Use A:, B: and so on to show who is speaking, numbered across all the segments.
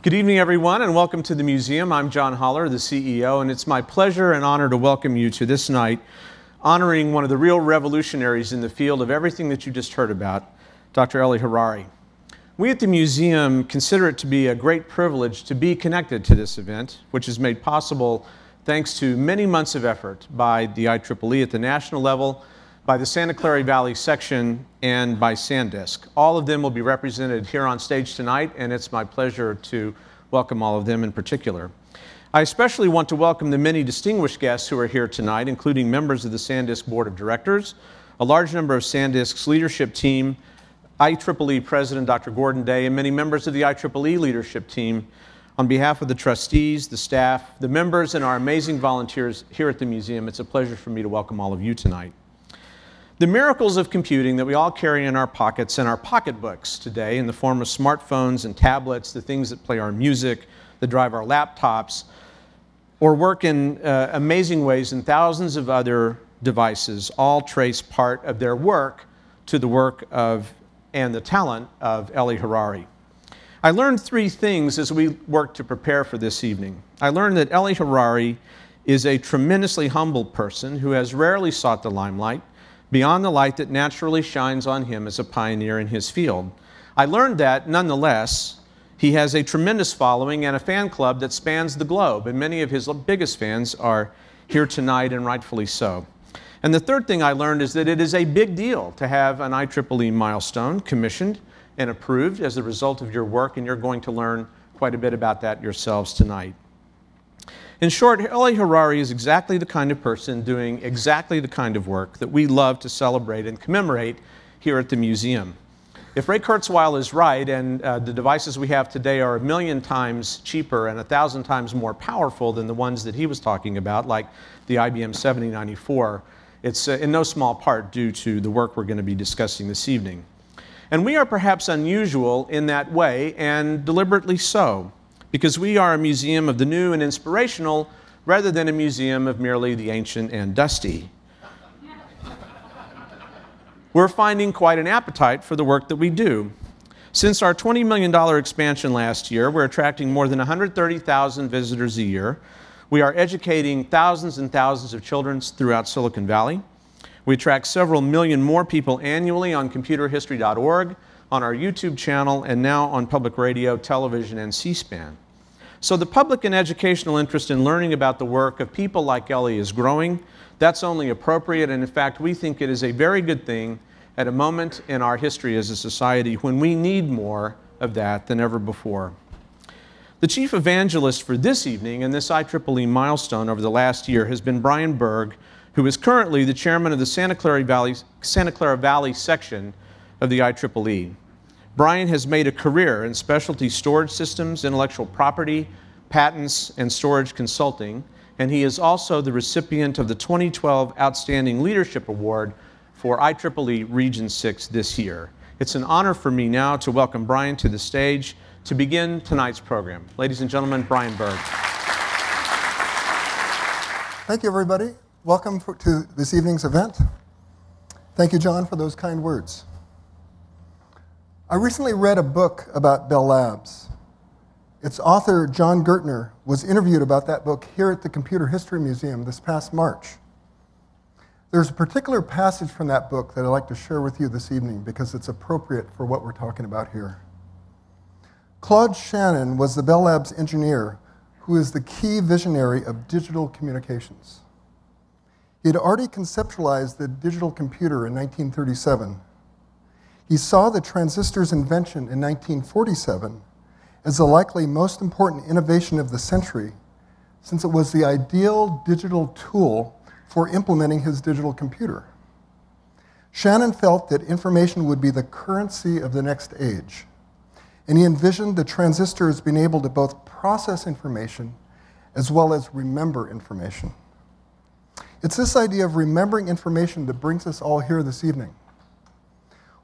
A: Good evening, everyone, and welcome to the museum. I'm John Holler, the CEO, and it's my pleasure and honor to welcome you to this night, honoring one of the real revolutionaries in the field of everything that you just heard about, Dr. Eli Harari. We at the museum consider it to be a great privilege to be connected to this event, which is made possible thanks to many months of effort by the IEEE at the national level, by the Santa Clara Valley section, and by SanDisk. All of them will be represented here on stage tonight, and it's my pleasure to welcome all of them in particular. I especially want to welcome the many distinguished guests who are here tonight, including members of the SanDisk Board of Directors, a large number of SanDisk's leadership team, IEEE President Dr. Gordon Day, and many members of the IEEE leadership team. On behalf of the trustees, the staff, the members, and our amazing volunteers here at the museum, it's a pleasure for me to welcome all of you tonight. The miracles of computing that we all carry in our pockets and our pocketbooks today in the form of smartphones and tablets, the things that play our music, that drive our laptops, or work in amazing ways in thousands of other devices, all trace part of their work to the work of and the talent of Eli Harari. I learned three things as we worked to prepare for this evening. I learned that Eli Harari is a tremendously humble person who has rarely sought the limelight, beyond the light that naturally shines on him as a pioneer in his field. I learned that, nonetheless, he has a tremendous following and a fan club that spans the globe, and many of his biggest fans are here tonight, and rightfully so. And the third thing I learned is that it is a big deal to have an IEEE milestone commissioned and approved as a result of your work, and you're going to learn quite a bit about that yourselves tonight. In short, Eli Harari is exactly the kind of person doing exactly the kind of work that we love to celebrate and commemorate here at the museum. If Ray Kurzweil is right, and the devices we have today are 1,000,000 times cheaper and 1,000 times more powerful than the ones that he was talking about, like the IBM 7094, it's in no small part due to the work we're going to be discussing this evening. And we are perhaps unusual in that way, and deliberately so, because we are a museum of the new and inspirational rather than a museum of merely the ancient and dusty. We're finding quite an appetite for the work that we do. Since our $20 million expansion last year, we're attracting more than 130,000 visitors a year. We are educating thousands and thousands of children throughout Silicon Valley. We attract several million more people annually on computerhistory.org, on our YouTube channel, and now on public radio, television, and C-SPAN. So the public and educational interest in learning about the work of people like Eli is growing. That's only appropriate, and in fact, we think it is a very good thing at a moment in our history as a society when we need more of that than ever before. The chief evangelist for this evening and this IEEE milestone over the last year has been Brian Berg, who is currently the chairman of the Santa Clara Valley section of the IEEE. Brian has made a career in specialty storage systems, intellectual property, patents, and storage consulting, and he is also the recipient of the 2012 Outstanding Leadership Award for IEEE Region 6 this year. It's an honor for me now to welcome Brian to the stage to begin tonight's program. Ladies and gentlemen, Brian Berg.
B: Thank you, everybody. Welcome to this evening's event. Thank you, John, for those kind words. I recently read a book about Bell Labs. Its author, John Gertner, was interviewed about that book here at the Computer History Museum this past March. There's a particular passage from that book that I'd like to share with you this evening because it's appropriate for what we're talking about here. Claude Shannon was the Bell Labs engineer who is the key visionary of digital communications. He had already conceptualized the digital computer in 1937. He saw the transistor's invention in 1947 as the likely most important innovation of the century, since it was the ideal digital tool for implementing his digital computer. Shannon felt that information would be the currency of the next age, and he envisioned the transistor as being able to both process information as well as remember information. It's this idea of remembering information that brings us all here this evening.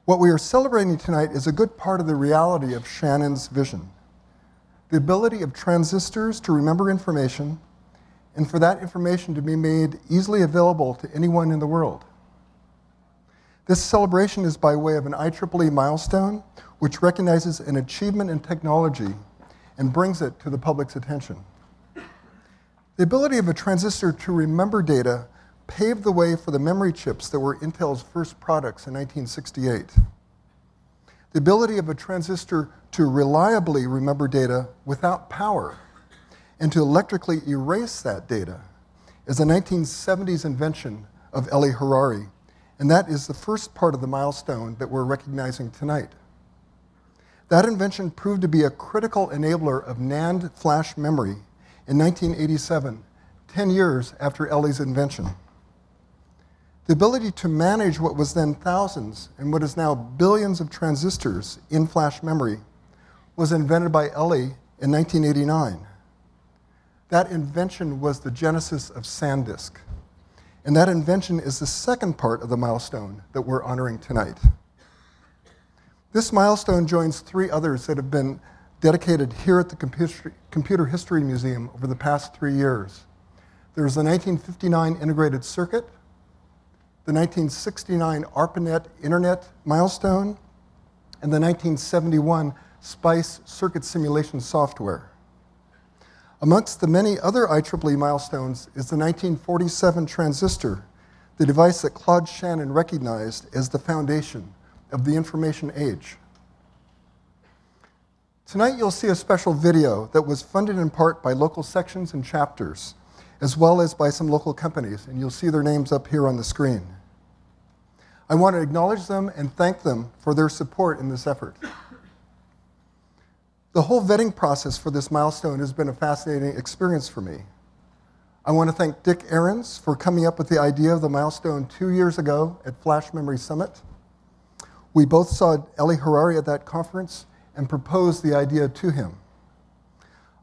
B: What we are celebrating tonight is a good part of the reality of Shannon's vision. The ability of transistors to remember information, and for that information to be made easily available to anyone in the world. This celebration is by way of an IEEE milestone, which recognizes an achievement in technology and brings it to the public's attention. The ability of a transistor to remember data paved the way for the memory chips that were Intel's first products in 1968. The ability of a transistor to reliably remember data without power and to electrically erase that data is a 1970s invention of Eli Harari, and that is the first part of the milestone that we're recognizing tonight. That invention proved to be a critical enabler of NAND Flash Memory in 1987, 10 years after Eli's invention. The ability to manage what was then thousands and what is now billions of transistors in flash memory was invented by Eli in 1989. That invention was the genesis of SanDisk. And that invention is the second part of the milestone that we're honoring tonight. This milestone joins 3 others that have been dedicated here at the Computer History Museum over the past 3 years. There's the 1959 integrated circuit, the 1969 ARPANET Internet milestone, and the 1971 SPICE circuit simulation software. Amongst the many other IEEE milestones is the 1947 transistor, the device that Claude Shannon recognized as the foundation of the information age. Tonight you'll see a special video that was funded in part by local sections and chapters, as well as by some local companies, and you'll see their names up here on the screen. I want to acknowledge them and thank them for their support in this effort. The whole vetting process for this milestone has been a fascinating experience for me. I want to thank Dick Ahrens for coming up with the idea of the milestone 2 years ago at Flash Memory Summit. We both saw Eli Harari at that conference and proposed the idea to him.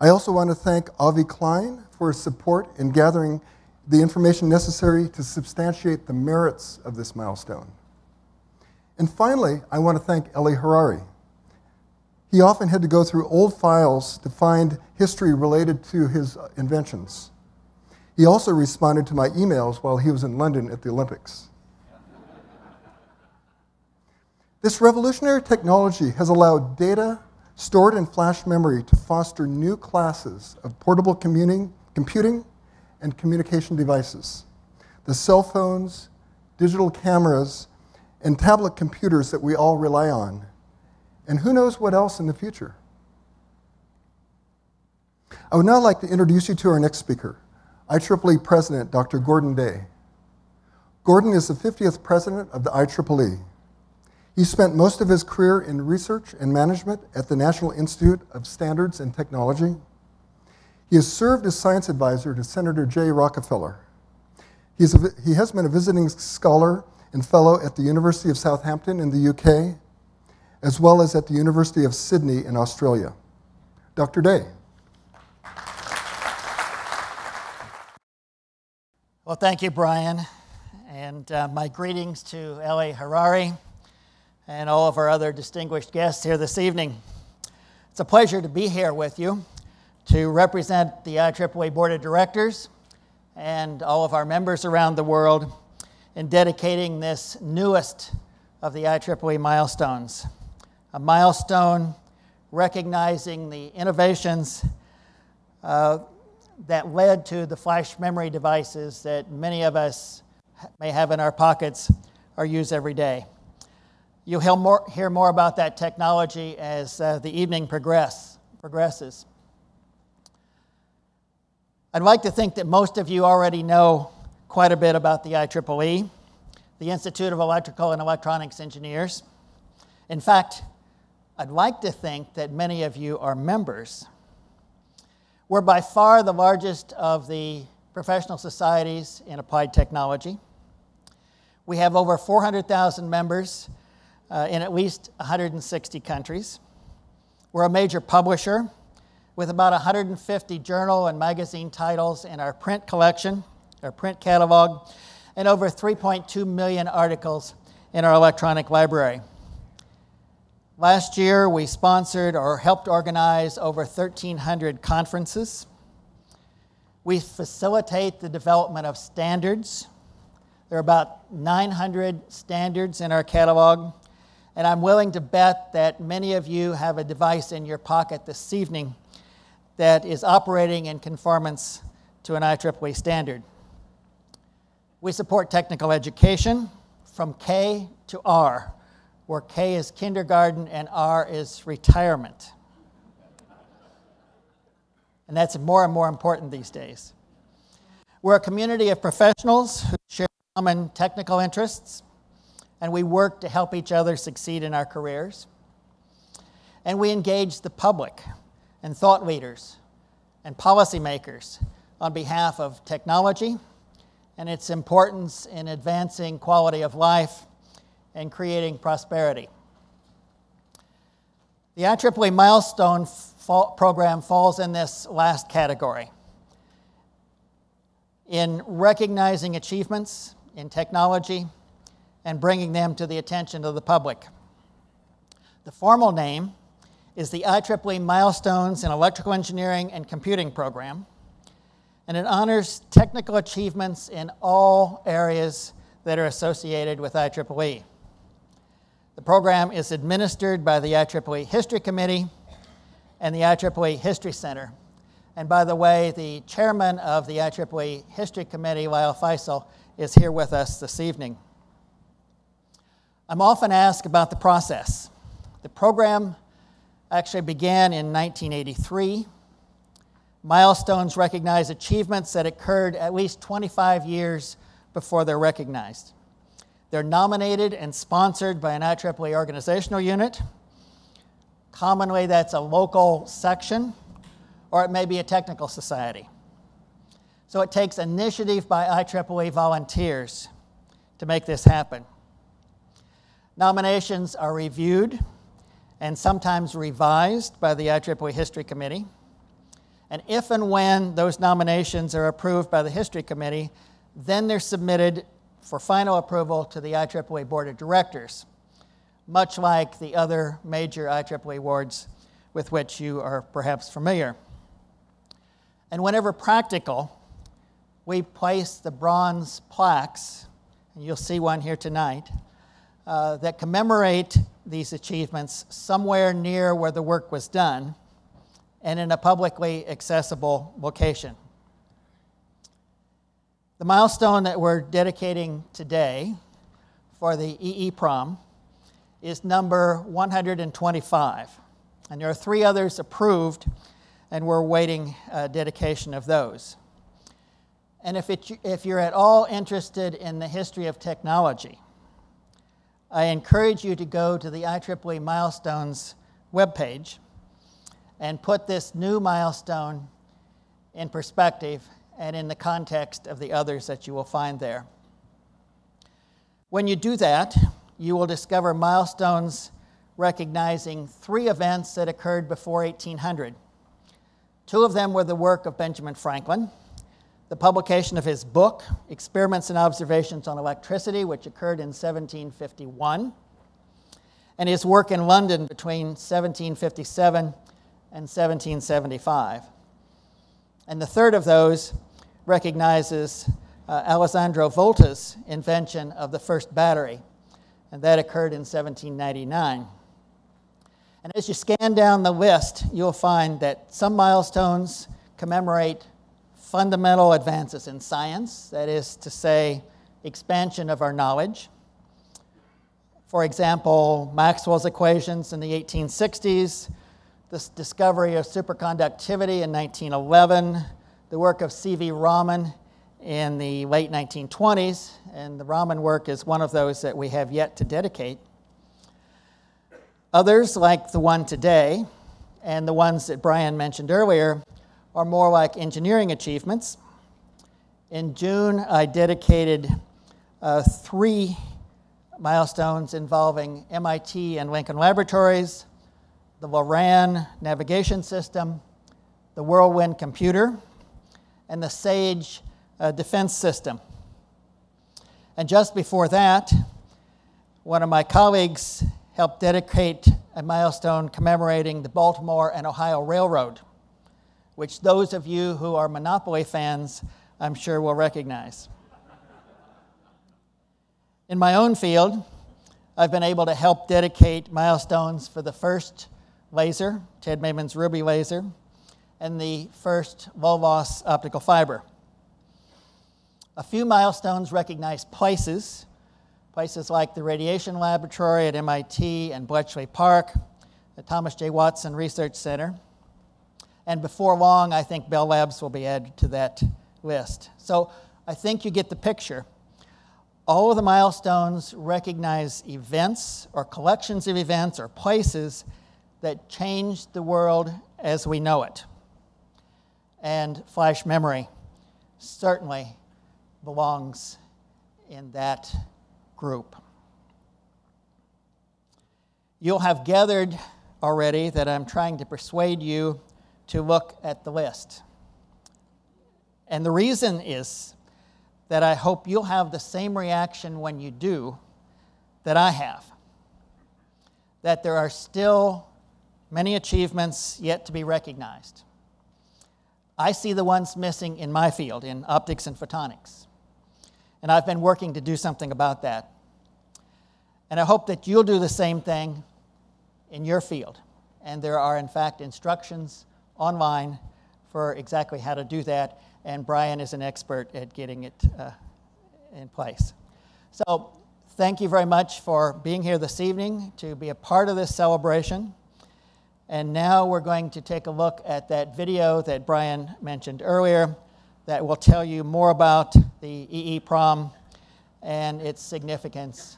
B: I also want to thank Avi Klein for his support in gathering the information necessary to substantiate the merits of this milestone. And finally, I want to thank Eli Harari. He often had to go through old files to find history related to his inventions. He also responded to my emails while he was in London at the Olympics. This revolutionary technology has allowed data stored in flash memory to foster new classes of portable computing and communication devices. The cell phones, digital cameras, and tablet computers that we all rely on. And who knows what else in the future? I would now like to introduce you to our next speaker, IEEE President Dr. Gordon Day. Gordon is the 50th president of the IEEE. He spent most of his career in research and management at the National Institute of Standards and Technology. He has served as science advisor to Senator Jay Rockefeller. He has been a visiting scholar and fellow at the University of Southampton in the UK, as well as at the University of Sydney in Australia. Dr. Day.
C: Well, thank you, Brian, and my greetings to Eli Harari and all of our other distinguished guests here this evening. It's a pleasure to be here with you to represent the IEEE Board of Directors and all of our members around the world in dedicating this newest of the IEEE milestones. A milestone recognizing the innovations that led to the flash memory devices that many of us may have in our pockets or use every day. You'll hear more about that technology as the evening progresses. I'd like to think that most of you already know quite a bit about the IEEE, the Institute of Electrical and Electronics Engineers. In fact, I'd like to think that many of you are members. We're by far the largest of the professional societies in applied technology. We have over 400,000 members in at least 160 countries. We're a major publisher with about 150 journal and magazine titles in our print collection, our print catalog, and over 3.2 million articles in our electronic library. Last year, we sponsored or helped organize over 1,300 conferences. We facilitate the development of standards. There are about 900 standards in our catalog, and I'm willing to bet that many of you have a device in your pocket this evening that is operating in conformance to an IEEE standard. We support technical education from K to R, where K is kindergarten and R is retirement. And that's more and more important these days. We're a community of professionals who share common technical interests, and we work to help each other succeed in our careers. And we engage the public and thought leaders and policymakers on behalf of technology and its importance in advancing quality of life and creating prosperity. The IEEE Milestone Program falls in this last category, in recognizing achievements in technology and bringing them to the attention of the public. The formal name is the IEEE Milestones in Electrical Engineering and Computing Program, and it honors technical achievements in all areas that are associated with IEEE. The program is administered by the IEEE History Committee and the IEEE History Center. And by the way, the chairman of the IEEE History Committee, Lyle Faisal, is here with us this evening. I'm often asked about the process. The program actually began in 1983. Milestones recognize achievements that occurred at least 25 years before they're recognized. They're nominated and sponsored by an IEEE organizational unit. Commonly, that's a local section, or it may be a technical society. So it takes initiative by IEEE volunteers to make this happen. Nominations are reviewed and sometimes revised by the IEEE History Committee. And if and when those nominations are approved by the History Committee, then they're submitted for final approval to the IEEE Board of Directors, much like the other major IEEE awards with which you are perhaps familiar. And whenever practical, we place the bronze plaques, and you'll see one here tonight, that commemorate these achievements somewhere near where the work was done and in a publicly accessible location. The milestone that we're dedicating today for the EEPROM is number 125. And there are 3 others approved, and we're awaiting dedication of those. And if you're at all interested in the history of technology, I encourage you to go to the IEEE Milestones webpage and put this new milestone in perspective and in the context of the others that you will find there. When you do that, you will discover milestones recognizing 3 events that occurred before 1800. 2 of them were the work of Benjamin Franklin, the publication of his book, Experiments and Observations on Electricity, which occurred in 1751, and his work in London between 1757 and 1775. And the 3rd of those recognizes Alessandro Volta's invention of the first battery, and that occurred in 1799. And as you scan down the list, you'll find that some milestones commemorate fundamental advances in science, that is to say, expansion of our knowledge. For example, Maxwell's equations in the 1860s, the discovery of superconductivity in 1911, the work of C.V. Raman in the late 1920s, and the Raman work is one of those that we have yet to dedicate. Others, like the one today, and the ones that Brian mentioned earlier, are more like engineering achievements. In June, I dedicated 3 milestones involving MIT and Lincoln Laboratories, the Loran navigation system, the Whirlwind computer, and the SAGE defense system. And just before that, one of my colleagues helped dedicate a milestone commemorating the Baltimore and Ohio Railroad, which those of you who are Monopoly fans, I'm sure will recognize. In my own field, I've been able to help dedicate milestones for the first laser, Ted Mayman's Ruby laser, and the first low-loss optical fiber. A few milestones recognize places like the Radiation Laboratory at MIT and Bletchley Park, the Thomas J. Watson Research Center. And before long, I think Bell Labs will be added to that list. So I think you get the picture. All of the milestones recognize events or collections of events or places that changed the world as we know it. And flash memory certainly belongs in that group. You'll have gathered already that I'm trying to persuade you to look at the list. And the reason is that I hope you'll have the same reaction when you do that I have. That there are still many achievements yet to be recognized. I see the ones missing in my field, in optics and photonics. And I've been working to do something about that. And I hope that you'll do the same thing in your field. And there are, in fact, instructions online for exactly how to do that. And Brian is an expert at getting it in place. So thank you very much for being here this evening to be a part of this celebration. And now we're going to take a look at that video that Brian mentioned earlier that will tell you more about the EEPROM and its significance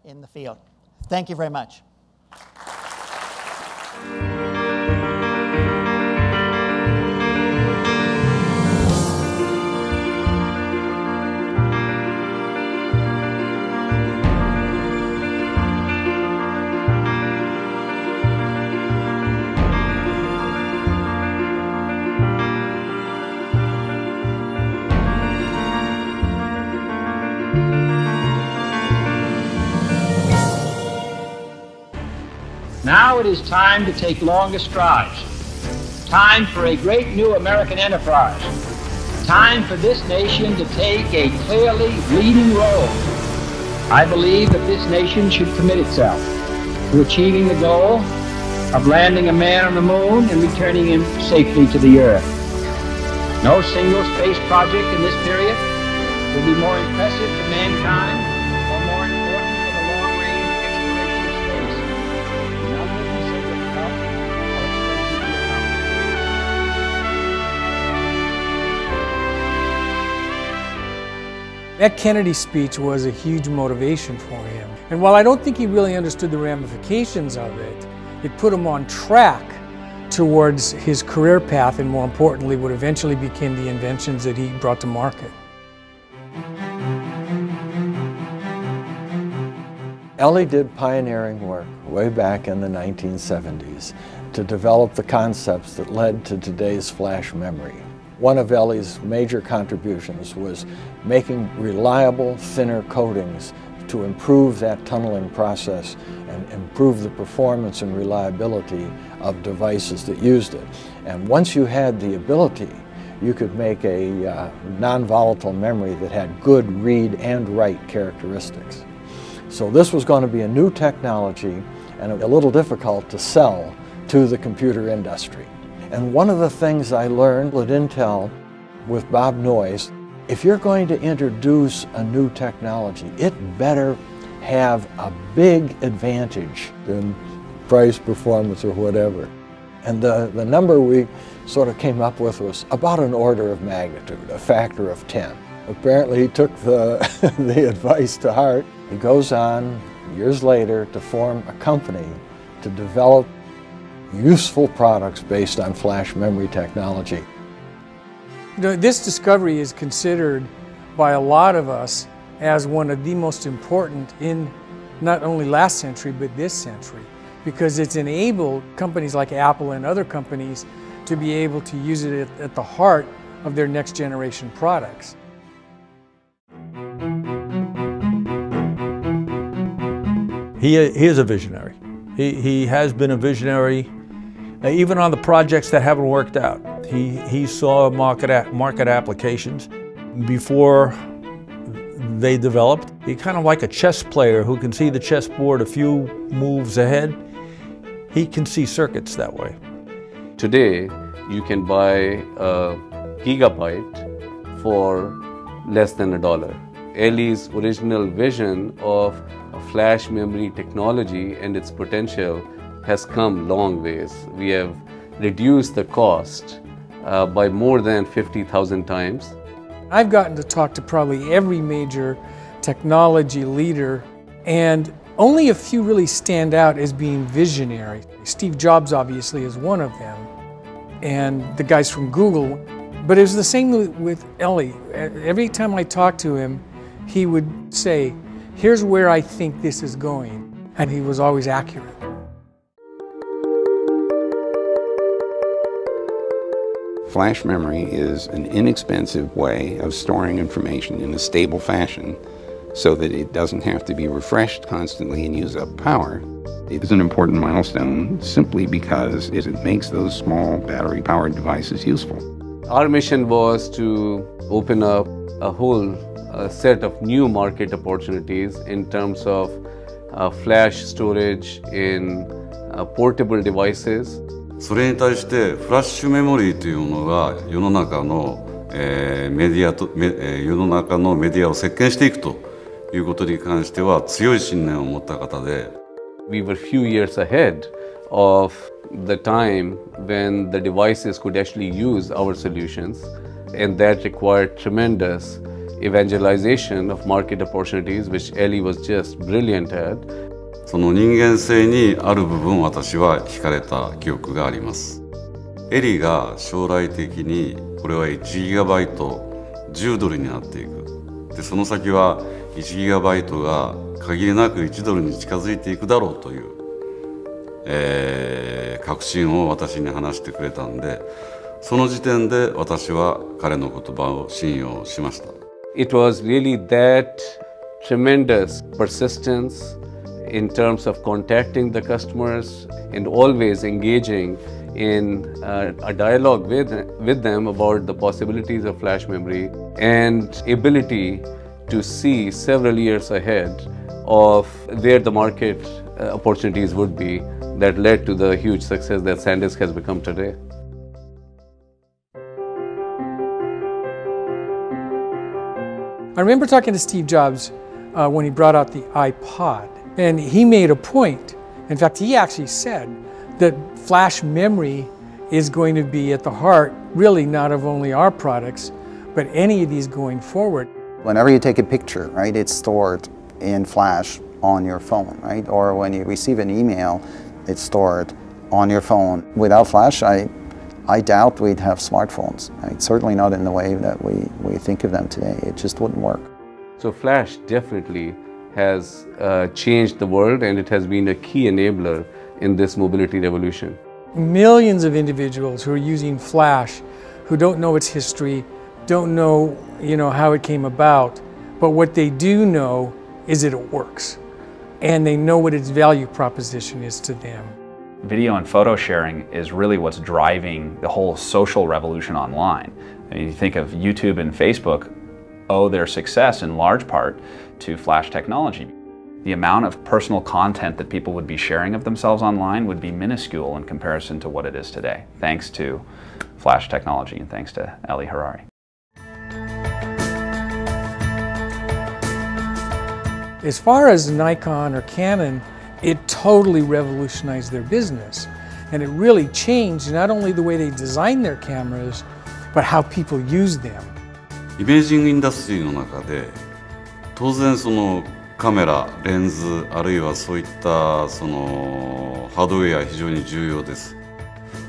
C: in the field. Thank you very much.
D: Now it is time to take longer strides. Time for a great new American enterprise. Time for this nation to take a clearly leading role. I believe that this nation should commit itself to achieving the goal of landing a man on the moon and returning him safely to the earth. No single space project in this period will be more impressive to mankind or more important for the long-range exploration of space. None that can say but help or expensive to account.
E: That Kennedy speech was a huge motivation for him. And while I don't think he really understood the ramifications of it, it put him on track towards his career path and, more importantly, what eventually became the inventions that he brought to market.
F: Eli did pioneering work way back in the 1970s to develop the concepts that led to today's flash memory. One of Eli's major contributions was making reliable, thinner coatings to improve that tunneling process and improve the performance and reliability of devices that used it. And once you had the ability, you could make a non-volatile memory that had good read and write characteristics. So this was going to be a new technology and a little difficult to sell to the computer industry. And one of the things I learned at Intel with Bob Noyes, if you're going to introduce a new technology, it better have a big advantage in price, performance, or whatever. And the number we sort of came up with was about an order of magnitude, a factor of 10. Apparently he took the advice to heart. He goes on years later to form a company to develop useful products based on flash memory technology.
E: You know, this discovery is considered by a lot of us as one of the most important in not only last century but this century, because it's enabled companies like Apple and other companies to be able to use it at the heart of their next generation products.
G: He is a visionary. He has been a visionary even on the projects that haven't worked out. He saw market applications before they developed. He's kind of like a chess player who can see the chessboard a few moves ahead. He can see circuits that way.
H: Today, you can buy a gigabyte for less than $1. Eli's original vision of a flash memory technology and its potential has come long ways. We have reduced the cost by more than 50,000 times.
E: I've gotten to talk to probably every major technology leader, and only a few really stand out as being visionary. Steve Jobs obviously is one of them, and the guys from Google. But it was the same with Eli. Every time I talked to him, he would say, here's where I think this is going. And he was always accurate.
I: Flash memory is an inexpensive way of storing information in a stable fashion so that it doesn't have to be refreshed constantly and use up power. It is an important milestone simply because it makes those small battery-powered devices useful.
H: Our mission was to open up a whole set of new market opportunities in terms of flash storage in portable devices.
J: それに対してフラッシュメモリーというのが世の中のメディアを席巻していくということに関しては強い信念を持った方で。
H: We were few years ahead of the time when the devices could actually use our solutions, and that required tremendous evangelization of market opportunities, which Eli was just brilliant at.
J: その人間性にある部分私は惹かれた記憶があります。エリが将来的にこれは1ギガバイト10ドルになっていく。でその先は1ギガバイトが限りなく1ドルに近づいていくだろうという、確信を私に話してくれたんで、その時点で私は彼の言葉を信用しました。
H: It was really that tremendous persistence in terms of contacting the customers and always engaging in a dialogue with them about the possibilities of flash memory and ability to see several years ahead of where the market opportunities would be that led to the huge success that SanDisk has become today.
E: I remember talking to Steve Jobs when he brought out the iPod, and he made a point. In fact, he actually said that flash memory is going to be at the heart, really not of only our products, but any of these going forward.
K: Whenever you take a picture, right, it's stored in flash on your phone, right? Or when you receive an email, it's stored on your phone. Without flash, I doubt we'd have smartphones, right? Certainly not in the way that we think of them today. It just wouldn't work.
H: So flash definitely has changed the world, and it has been a key enabler in this mobility revolution.
E: Millions of individuals who are using flash, who don't know its history, don't know, how it came about, but what they do know is that it works, and they know what its value proposition is to them.
L: Video and photo sharing is really what's driving the whole social revolution online. I mean, you think of YouTube and Facebook owe their success in large part to flash technology. The amount of personal content that people would be sharing of themselves online would be minuscule in comparison to what it is today, thanks to flash technology and thanks to Eli Harari.
E: As far as Nikon or Canon, it totally revolutionized their business. And it really changed not only the way they design their cameras, but how people use them.
J: イメージングインダストリーの中で当然そのカメラ、レンズあるいはそういったそのハードウェア非常に重要です。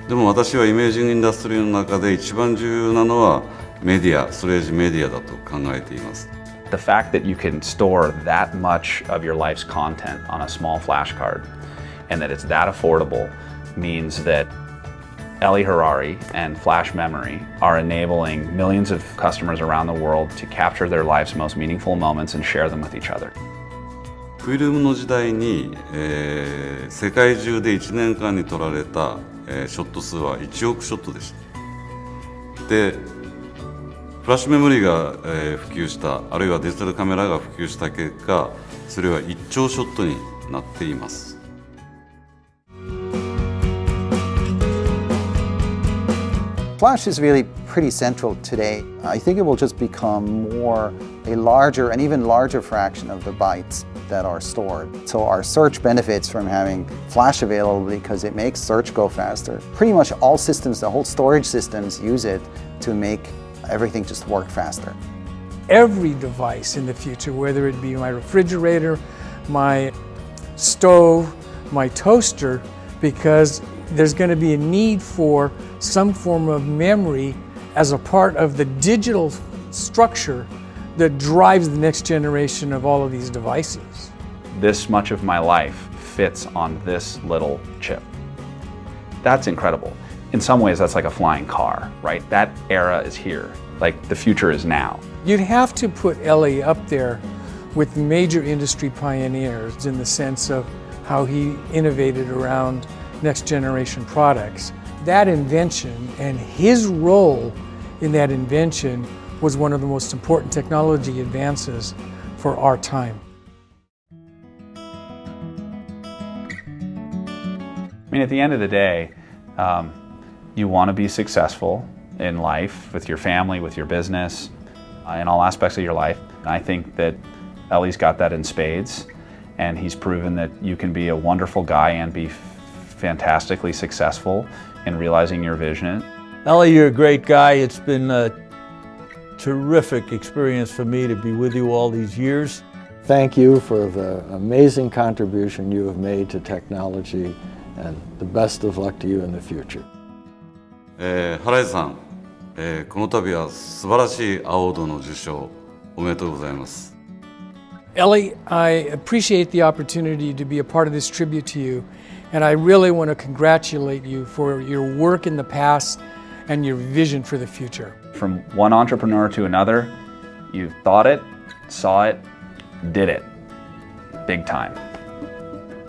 J: でも私はイメージングインダストリーの中で一番重要なのはメディア、ストレージメディアだと考えています。
L: The fact that you can store that much of your life's content on a small flash card and that it's that affordable means that Eli Harari and flash memory are enabling millions of customers around the world to capture their life's most meaningful moments and share them with each other.
J: フィルムの時代に、世界中で1年間に撮られた、ショット数は1億ショットでした。でフラッシュメモリーが、普及した、あるいはデジタルカメラが普及した結果、それは1兆ショットになっています。
K: Flash is really pretty central today. I think it will just become a larger and even larger fraction of the bytes that are stored. So our search benefits from having Flash available because it makes search go faster. Pretty much all systems, the whole storage systems use it to make everything just work faster.
E: Every device in the future, whether it be my refrigerator, my stove, my toaster, because there's going to be a need for some form of memory as a part of the digital structure that drives the next generation of all of these devices.
L: This much of my life fits on this little chip. That's incredible. In some ways, that's like a flying car, right? That era is here. Like, the future is now.
E: You'd have to put Eli up there with major industry pioneers in the sense of how he innovated around next generation products. That invention and his role in that invention was one of the most important technology advances for our time.
L: I mean, at the end of the day, you want to be successful in life, with your family, with your business, in all aspects of your life. And I think that Eli's got that in spades, and he's proven that you can be a wonderful guy and be fantastically successful in realizing your vision.
G: Eli, you're a great guy. It's been a terrific experience for me to be with you all these years.
F: Thank you for the amazing contribution you have made to technology, and the best of luck to you in the future.
J: 原井さん、この度は素晴らしいアワードの受賞おめでとうございます。
E: Eli, I appreciate the opportunity to be a part of this tribute to you, and I really want to congratulate you for your work in the past and your vision for the future.
L: From one entrepreneur to another, you thought it, saw it, did it. Big time.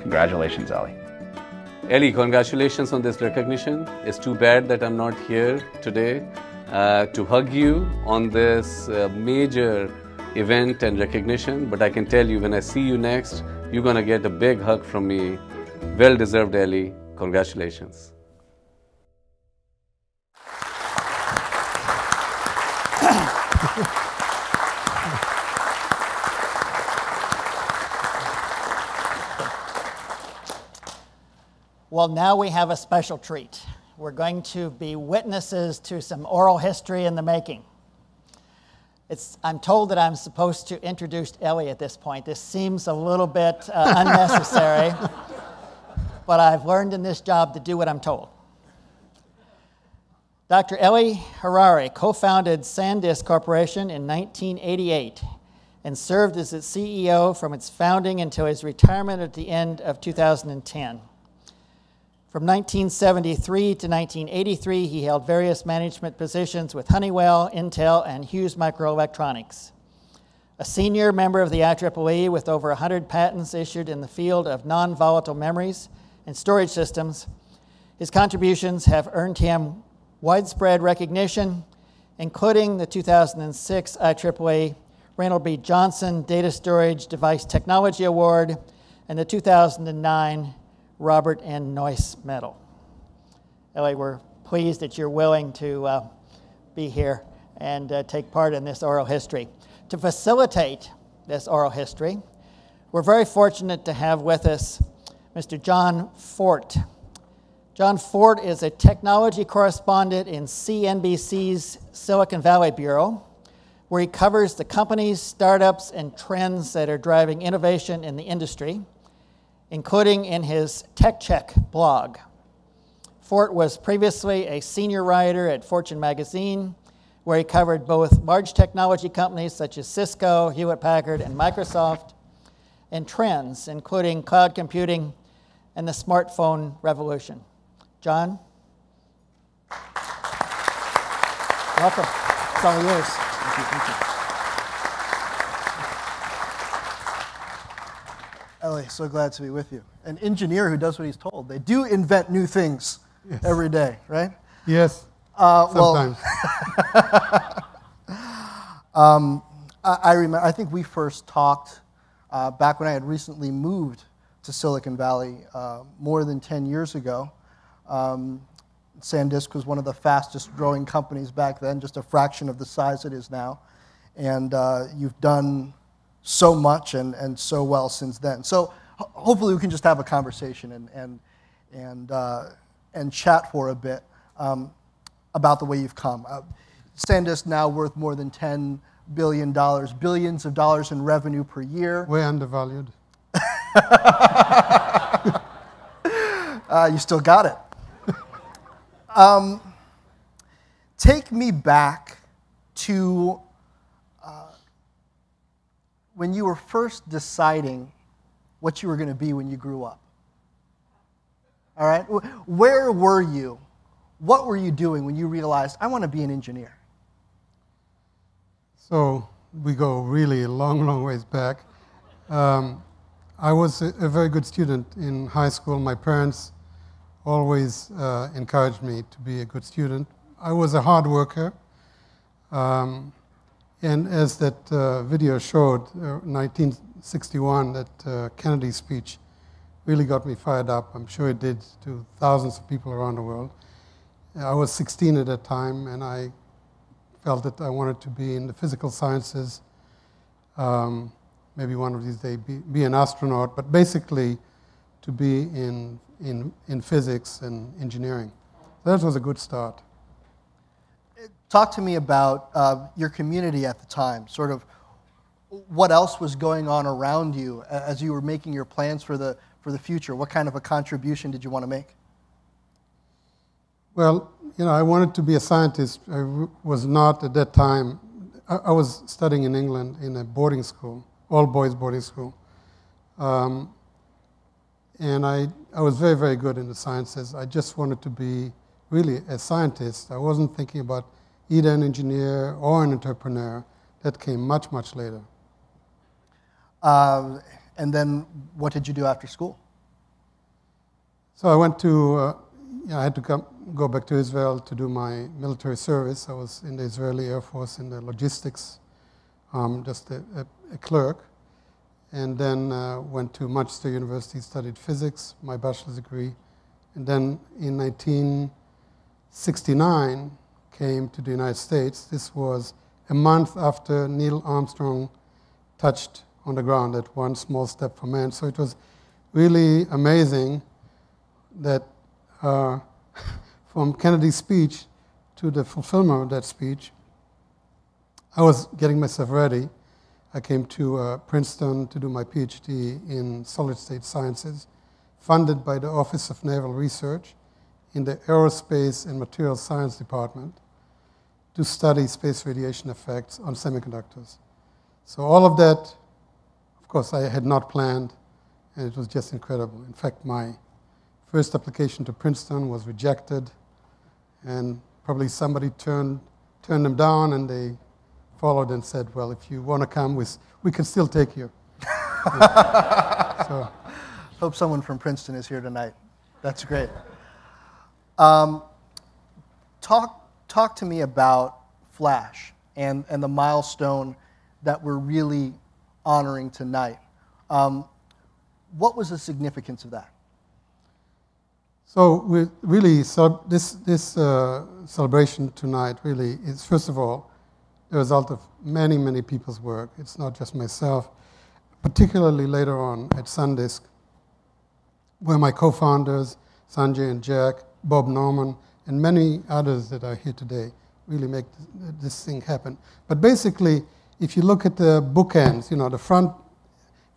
L: Congratulations, Eli.
H: Eli, congratulations on this recognition. It's too bad that I'm not here today to hug you on this major event and recognition, but I can tell you, when I see you next, you're going to get a big hug from me. Well deserved, Eli. Congratulations.
C: Well, now we have a special treat. We're going to be witnesses to some oral history in the making. I'm told that I'm supposed to introduce Eli at this point. This seems a little bit unnecessary, but I've learned in this job to do what I'm told. Dr. Eli Harari co-founded SanDisk Corporation in 1988 and served as its CEO from its founding until his retirement at the end of 2010. From 1973 to 1983, he held various management positions with Honeywell, Intel, and Hughes Microelectronics. A senior member of the IEEE with over 100 patents issued in the field of non-volatile memories and storage systems, his contributions have earned him widespread recognition, including the 2006 IEEE Reynold B. Johnson Data Storage Device Technology Award and the 2009 Robert N. Noyce Medal. Eli, we're pleased that you're willing to be here and take part in this oral history. To facilitate this oral history, we're very fortunate to have with us Mr. John Fort. John Fort is a technology correspondent in CNBC's Silicon Valley Bureau, where he covers the companies, startups, and trends that are driving innovation in the industry, including in his Tech Check blog. Fort was previously a senior writer at Fortune magazine, where he covered both large technology companies such as Cisco, Hewlett-Packard, and Microsoft, and trends, including cloud computing and the smartphone revolution. John? Welcome. It's all yours. Thank you. Thank you.
B: Eli, so glad to be with you. An engineer who does what he's told. They do invent new things every day, right?
M: Yes,
B: Well,
M: sometimes.
B: I remember, I think we first talked back when I had recently moved to Silicon Valley more than 10 years ago. SanDisk was one of the fastest growing companies back then, just a fraction of the size it is now. And you've done so much and so well since then. So hopefully we can just have a conversation and chat for a bit about the way you've come. SanDisk now worth more than $10 billion, billions of dollars in revenue per year.
M: Way undervalued.
B: You still got it. Take me back to when you were first deciding what you were going to be when you grew up. All right? Where were you? What were you doing when you realized, I want to be an engineer?
M: So we go really a long, long ways back. I was a very good student in high school. My parents always encouraged me to be a good student. I was a hard worker. And as that video showed, 1961, that Kennedy speech really got me fired up. I'm sure it did to thousands of people around the world. I was 16 at that time, and I felt that I wanted to be in the physical sciences, maybe one of these days be an astronaut, but basically to be in physics and engineering. So that was a good start.
B: Talk to me about your community at the time, sort of what else was going on around you as you were making your plans for the future. What kind of a contribution did you want to make?
M: Well, you know, I wanted to be a scientist. I was not at that time. I was studying in England in a boarding school, all-boys boarding school. And I was very, very good in the sciences. I just wanted to be really a scientist. I wasn't thinking about either an engineer or an entrepreneur. That came much, much later.
B: And then what did you do after school?
M: So I went to, I had to go back to Israel to do my military service. I was in the Israeli Air Force in the logistics, just a clerk. And then went to Manchester University, studied physics, my bachelor's degree. And then in 1969, came to the United States. This was a month after Neil Armstrong touched on the ground, that one small step for man. So it was really amazing that from Kennedy's speech to the fulfillment of that speech, I was getting myself ready. I came to Princeton to do my PhD in solid-state sciences, funded by the Office of Naval Research in the Aerospace and Materials Science Department to study space radiation effects on semiconductors. So all of that, of course, I had not planned, and it was just incredible. In fact, my first application to Princeton was rejected, and probably somebody turned them down, and they followed and said, well, if you want to come, we can still take you. So.
B: Hope someone from Princeton is here tonight. That's great. Talk to me about Flash and the milestone that we're really honoring tonight. What was the significance of that?
M: So we really, this celebration tonight really is, first of all, the result of many, many people's work. It's not just myself, particularly later on at SanDisk, where my co-founders, Sanjay and Jack, Bob Norman, and many others that are here today really make this thing happen. But basically, if you look at the bookends, you know, the front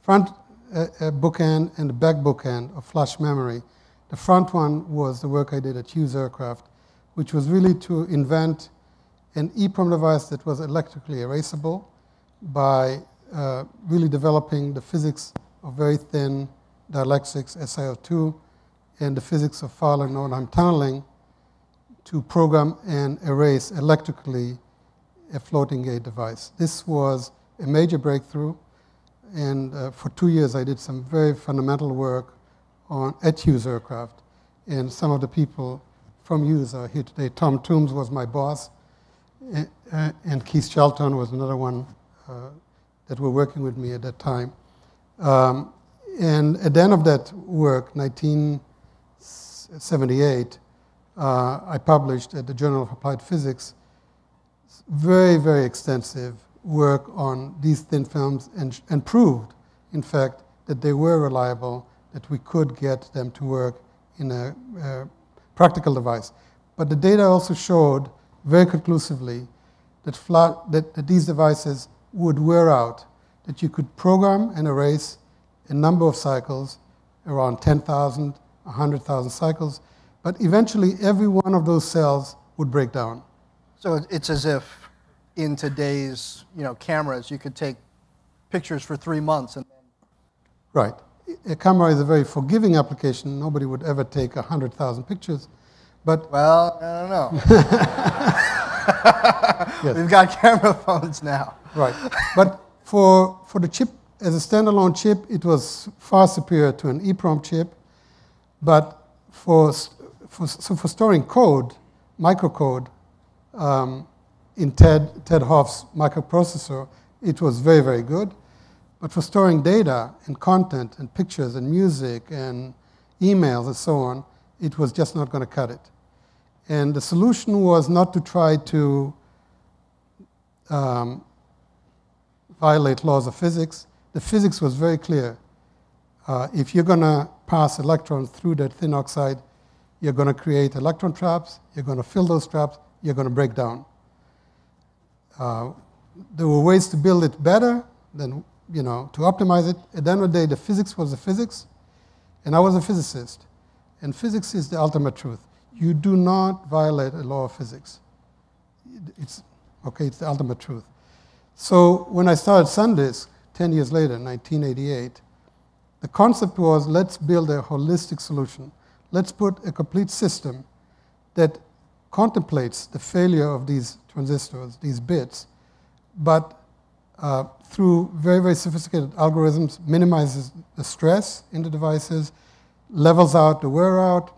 M: bookend and the back bookend of flash memory, the front one was the work I did at Hughes Aircraft, which was really to invent an EEPROM device that was electrically erasable by really developing the physics of very thin dielectrics, SiO2, and the physics of Fowler node tunneling to program and erase electrically a floating gate device. This was a major breakthrough, and for 2 years I did some very fundamental work at Hughes Aircraft, and some of the people from Hughes are here today. Tom Toombs was my boss, and Keith Shelton was another one that were working with me at that time. And at the end of that work, 1978, I published at the Journal of Applied Physics very, very extensive work on these thin films and proved, in fact, that they were reliable, that we could get them to work in a practical device. But the data also showed very conclusively that these devices would wear out, that you could program and erase a number of cycles, around 10,000, 100,000 cycles, but eventually every one of those cells would break down.
N: So it's as if in today's cameras, you could take pictures for 3 months and then...
M: Right. A camera is a very forgiving application. Nobody would ever take 100,000 pictures. But
N: well, I don't know.
M: Yes.
N: We've got camera phones now.
M: Right. But for the chip, as a standalone chip, it was far superior to an EEPROM chip. But for storing code, microcode, in Ted Hoff's microprocessor, it was very, very good. But for storing data and content and pictures and music and emails and so on, it was just not going to cut it. And the solution was not to try to violate laws of physics. The physics was very clear. If you're going to pass electrons through that thin oxide, you're going to create electron traps, you're going to fill those traps, you're going to break down. There were ways to build it better, to optimize it. At the end of the day, the physics was the physics, and I was a physicist. And physics is the ultimate truth. You do not violate a law of physics. It's the ultimate truth. So when I started SanDisk 10 years later, 1988, the concept was, let's build a holistic solution. Let's put a complete system that contemplates the failure of these transistors, these bits, but through very, very sophisticated algorithms, minimizes the stress in the devices, levels out the wear out,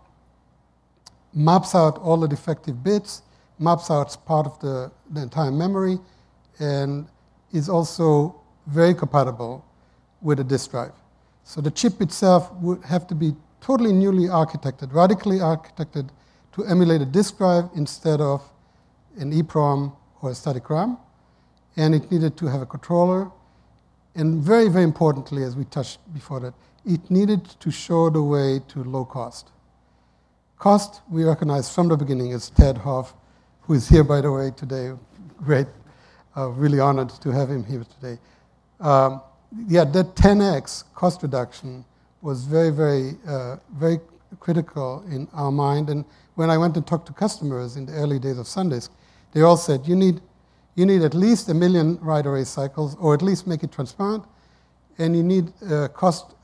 M: maps out all the defective bits, maps out part of the entire memory, and is also very compatible with a disk drive. So the chip itself would have to be totally newly architected, radically architected to emulate a disk drive instead of an EEPROM or a static RAM. And it needed to have a controller. And very, very importantly, as we touched before that, it needed to show the way to low cost. Cost, we recognized from the beginning, as Ted Hoff, who is here, by the way, today. Great. Really honored to have him here today. That 10x cost reduction was very, very, very critical in our mind. And when I went and talked to customers in the early days of SanDisk, they all said, you need at least 1 million write array cycles, or at least make it transparent, and you need a cost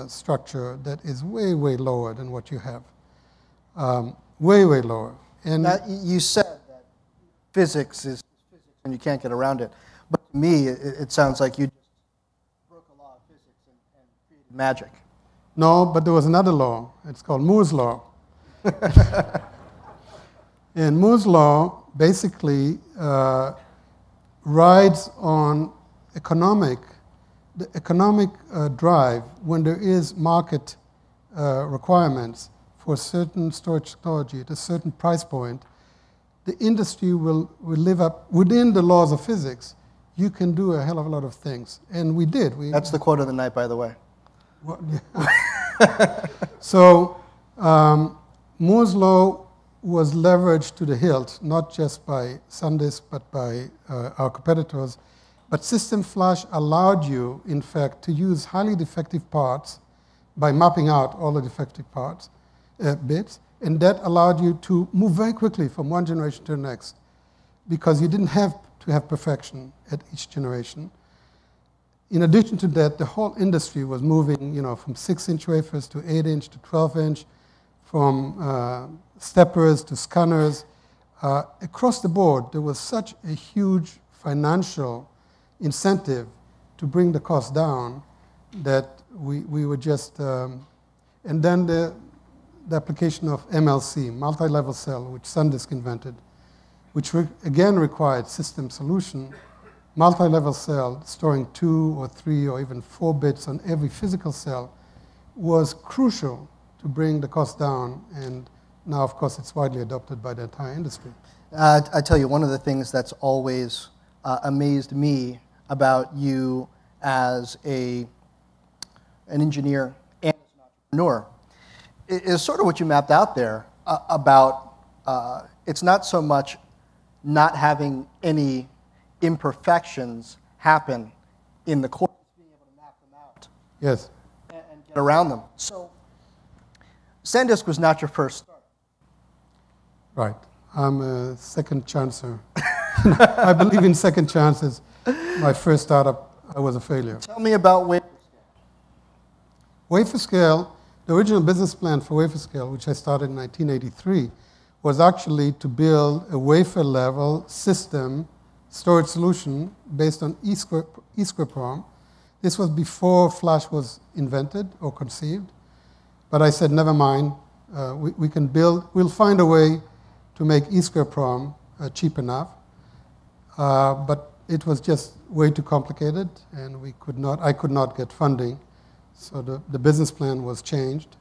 M: structure that is way, way lower than what you have. Way, way lower. And
N: now, you said that physics is physics and you can't get around it. But to me, it sounds like you just broke a law of physics and created magic.
M: No, but there was another law. It's called Moore's Law. And Moore's Law basically rides on the economic drive when there is market requirements for a certain storage technology at a certain price point. The industry will live up within the laws of physics. You can do a hell of a lot of things, and we did.
N: That's the quote of the night, by the way.
M: What, yeah. So Moore's Law was leveraged to the hilt, not just by SanDisk, but by our competitors. But System Flash allowed you, in fact, to use highly defective parts by mapping out all the defective parts, bits, and that allowed you to move very quickly from one generation to the next, because you didn't have to have perfection at each generation. In addition to that, the whole industry was moving, from 6-inch wafers to 8-inch to 12-inch, from steppers to scanners. Across the board, there was such a huge financial incentive to bring the cost down that we were just, and then the application of MLC, multi-level cell, which SanDisk invented, which again required system solution, multi-level cell storing 2 or 3 or even 4 bits on every physical cell was crucial to bring the cost down and now, of course, it's widely adopted by the entire industry.
N: I tell you, one of the things that's always amazed me about you as an engineer and as an entrepreneur is sort of what you mapped out there about it's not so much not having any imperfections happen in the course, being able to map them out.
M: Yes.
N: And get around them. So SanDisk was not your first start.
M: Right. I'm a second chancer. I believe in second chances. My first startup, I was a failure.
N: Tell me about
M: WaferScale, the original business plan for WaferScale, which I started in 1983, was actually to build a wafer-level system storage solution based on EEPROM. This was before Flash was invented or conceived. But I said, never mind, we'll find a way to make EEPROM cheap enough. But it was just way too complicated, and I could not get funding. So the business plan was changed.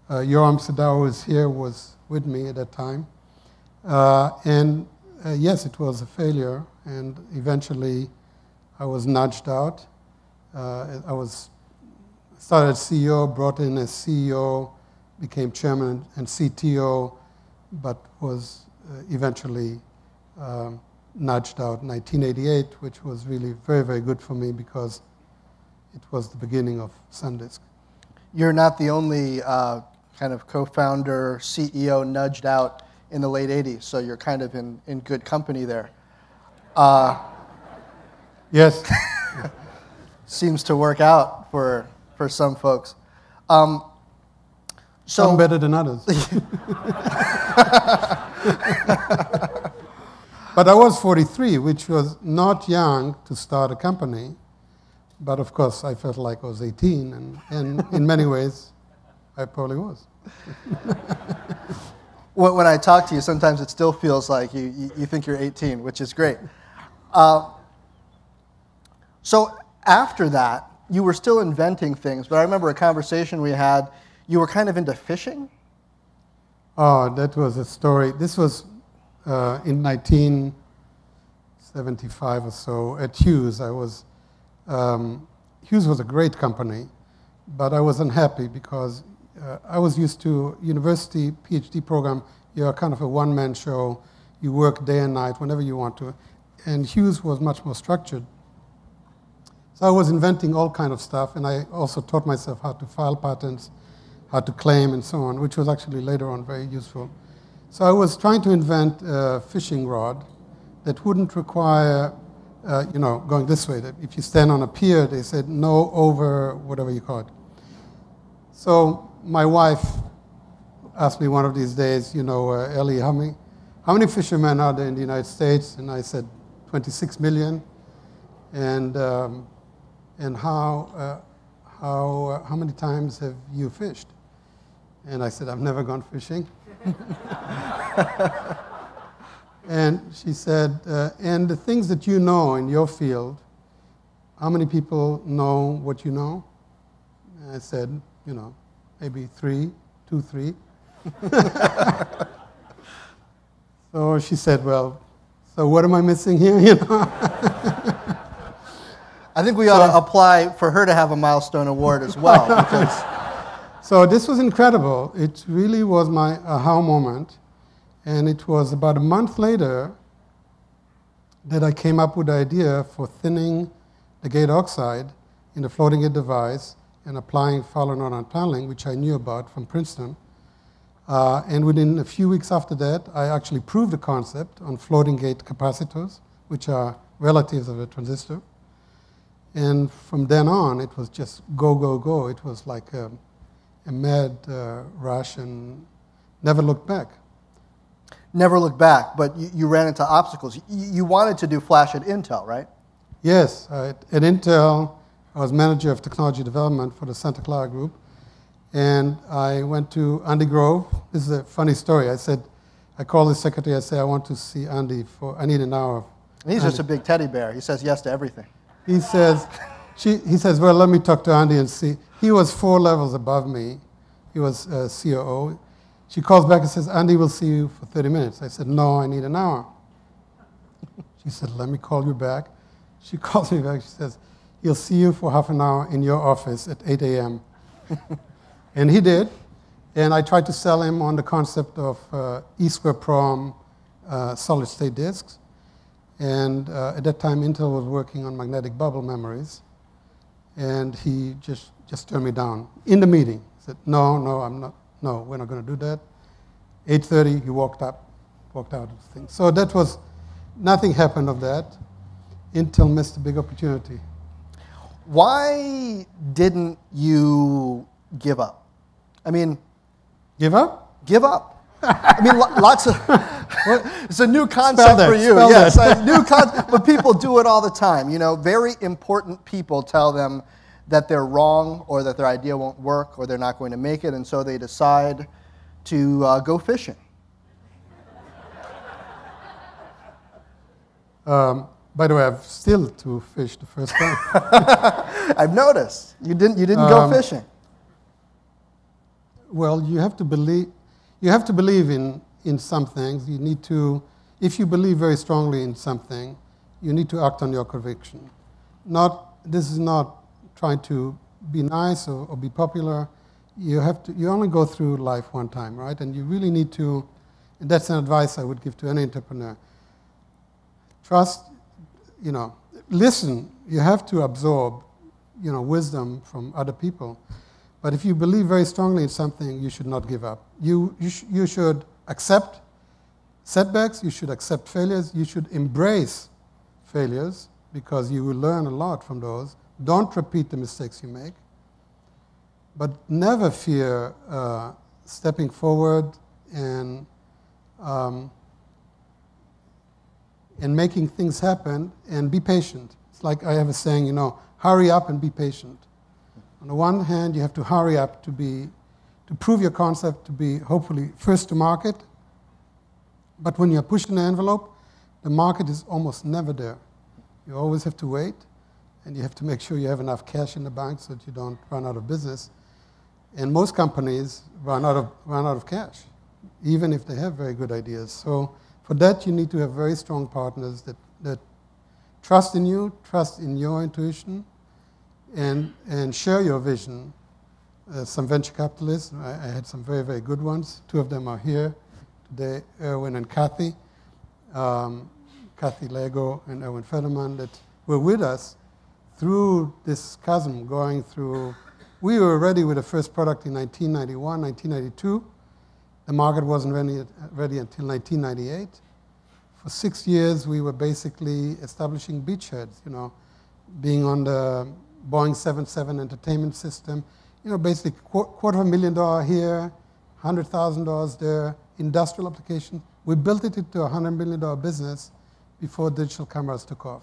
M: Yoram Sadao, who was here, was with me at that time. Yes, it was a failure, and eventually I was nudged out. I started as CEO, brought in as CEO, became chairman and CTO, but was eventually nudged out in 1988, which was really very, very good for me because it was the beginning of SanDisk.
N: You're not the only kind of co-founder, CEO nudged out in the late 80s, so you're kind of in good company there.
M: Yes.
N: Seems to work out for some folks.
M: Some better than others. But I was 43, which was not young to start a company. But of course, I felt like I was 18, and in many ways, I probably was.
N: When I talk to you, sometimes it still feels like you think you're 18, which is great. So after that, you were still inventing things, but I remember a conversation we had, you were kind of into fishing?
M: Oh, that was a story. This was in 1975 or so at Hughes. Hughes was a great company, but I was unhappy because I was used to university PhD program. You're kind of a one-man show. You work day and night whenever you want to. And Hughes was much more structured. So I was inventing all kind of stuff, and I also taught myself how to file patents, how to claim, and so on, which was actually later on very useful. So I was trying to invent a fishing rod that wouldn't require, going this way. That if you stand on a pier, they said no over, whatever you call it. So my wife asked me one of these days, Eli, how many fishermen are there in the United States? And I said 26 million. And how many times have you fished? And I said, I've never gone fishing. And she said, and the things that you know in your field, how many people know what you know? And I said, maybe 2, 3. So she said, well, so what am I missing here?
N: I think we ought to apply for her to have a milestone award as well.
M: So this was incredible. It really was my aha moment. And it was about a month later that I came up with the idea for thinning the gate oxide in the floating gate device and applying Fowler node paneling, which I knew about from Princeton. And within a few weeks after that, I actually proved the concept on floating gate capacitors, which are relatives of a transistor. And from then on, it was just go, go, go. It was like a mad rush and never looked back.
N: Never looked back, but you ran into obstacles. You wanted to do Flash at Intel, right?
M: Yes. At Intel, I was manager of technology development for the Santa Clara group. And I went to Andy Grove. This is a funny story. I called the secretary. I said, I want to see Andy I need an hour.
N: He's just a big teddy bear. He says yes to everything.
M: He says, well, let me talk to Andy and see. He was 4 levels above me. He was COO. She calls back and says, Andy will see you for 30 minutes. I said, no, I need an hour. She said, let me call you back. She calls me back. She says, he'll see you for half an hour in your office at 8 a.m. And he did. And I tried to sell him on the concept of EEPROM solid-state disks. And at that time, Intel was working on magnetic bubble memories. And he just turned me down in the meeting. He said, no, I'm not. No, we're not going to do that. 8:30, he walked out of the thing. So that was, nothing happened of that. Intel missed a big opportunity.
N: Why didn't you give up? I mean,
M: give up?
N: Give up. I mean, lots of, it's a new concept for you. Yes, a new concept, but people do it all the time. You know, very important people tell them that they're wrong or that their idea won't work or they're not going to make it, and so they decide to go fishing.
M: By the way, I've still to fish the first time.
N: I've noticed. You didn't go fishing.
M: Well, you have to believe in some things. You need to, if you believe very strongly in something, you need to act on your conviction. This is not trying to be nice or be popular. You only go through life one time, right? And you really need to, and that's an advice I would give to any entrepreneur. Trust, listen. You have to absorb, wisdom from other people. But if you believe very strongly in something, you should not give up. You should accept setbacks. You should accept failures. You should embrace failures because you will learn a lot from those. Don't repeat the mistakes you make. But never fear stepping forward and making things happen, and be patient. It's like I have a saying, hurry up and be patient. On the one hand, you have to hurry up to prove your concept to be hopefully first to market. But when you're pushing the envelope, the market is almost never there. You always have to wait, and you have to make sure you have enough cash in the bank so that you don't run out of business. And most companies run out of cash, even if they have very good ideas. So for that, you need to have very strong partners that trust in you, trust in your intuition, and share your vision. Some venture capitalists, I had some very, very good ones. Two of them are here today, Erwin and Kathy. Kathy Lego and Erwin Federman, that were with us through this chasm going through. We were ready with the first product in 1991, 1992. The market wasn't ready until 1998. For 6 years, we were basically establishing beachheads, being on the Boeing 77 entertainment system, basically $250,000 here, $100,000 there, industrial application. We built it into a $100 million business before digital cameras took off.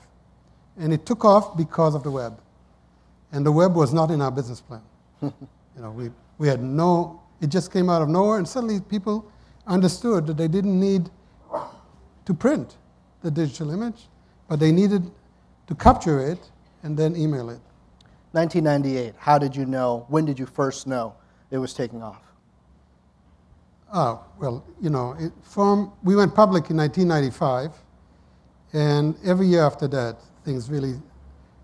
M: And it took off because of the web. And the web was not in our business plan. We had it just came out of nowhere, and suddenly people understood that they didn't need to print the digital image, but they needed to capture it and then email it.
N: 1998, how did you know, when did you first know it was taking off?
M: Oh, well, we went public in 1995, and every year after that, things really,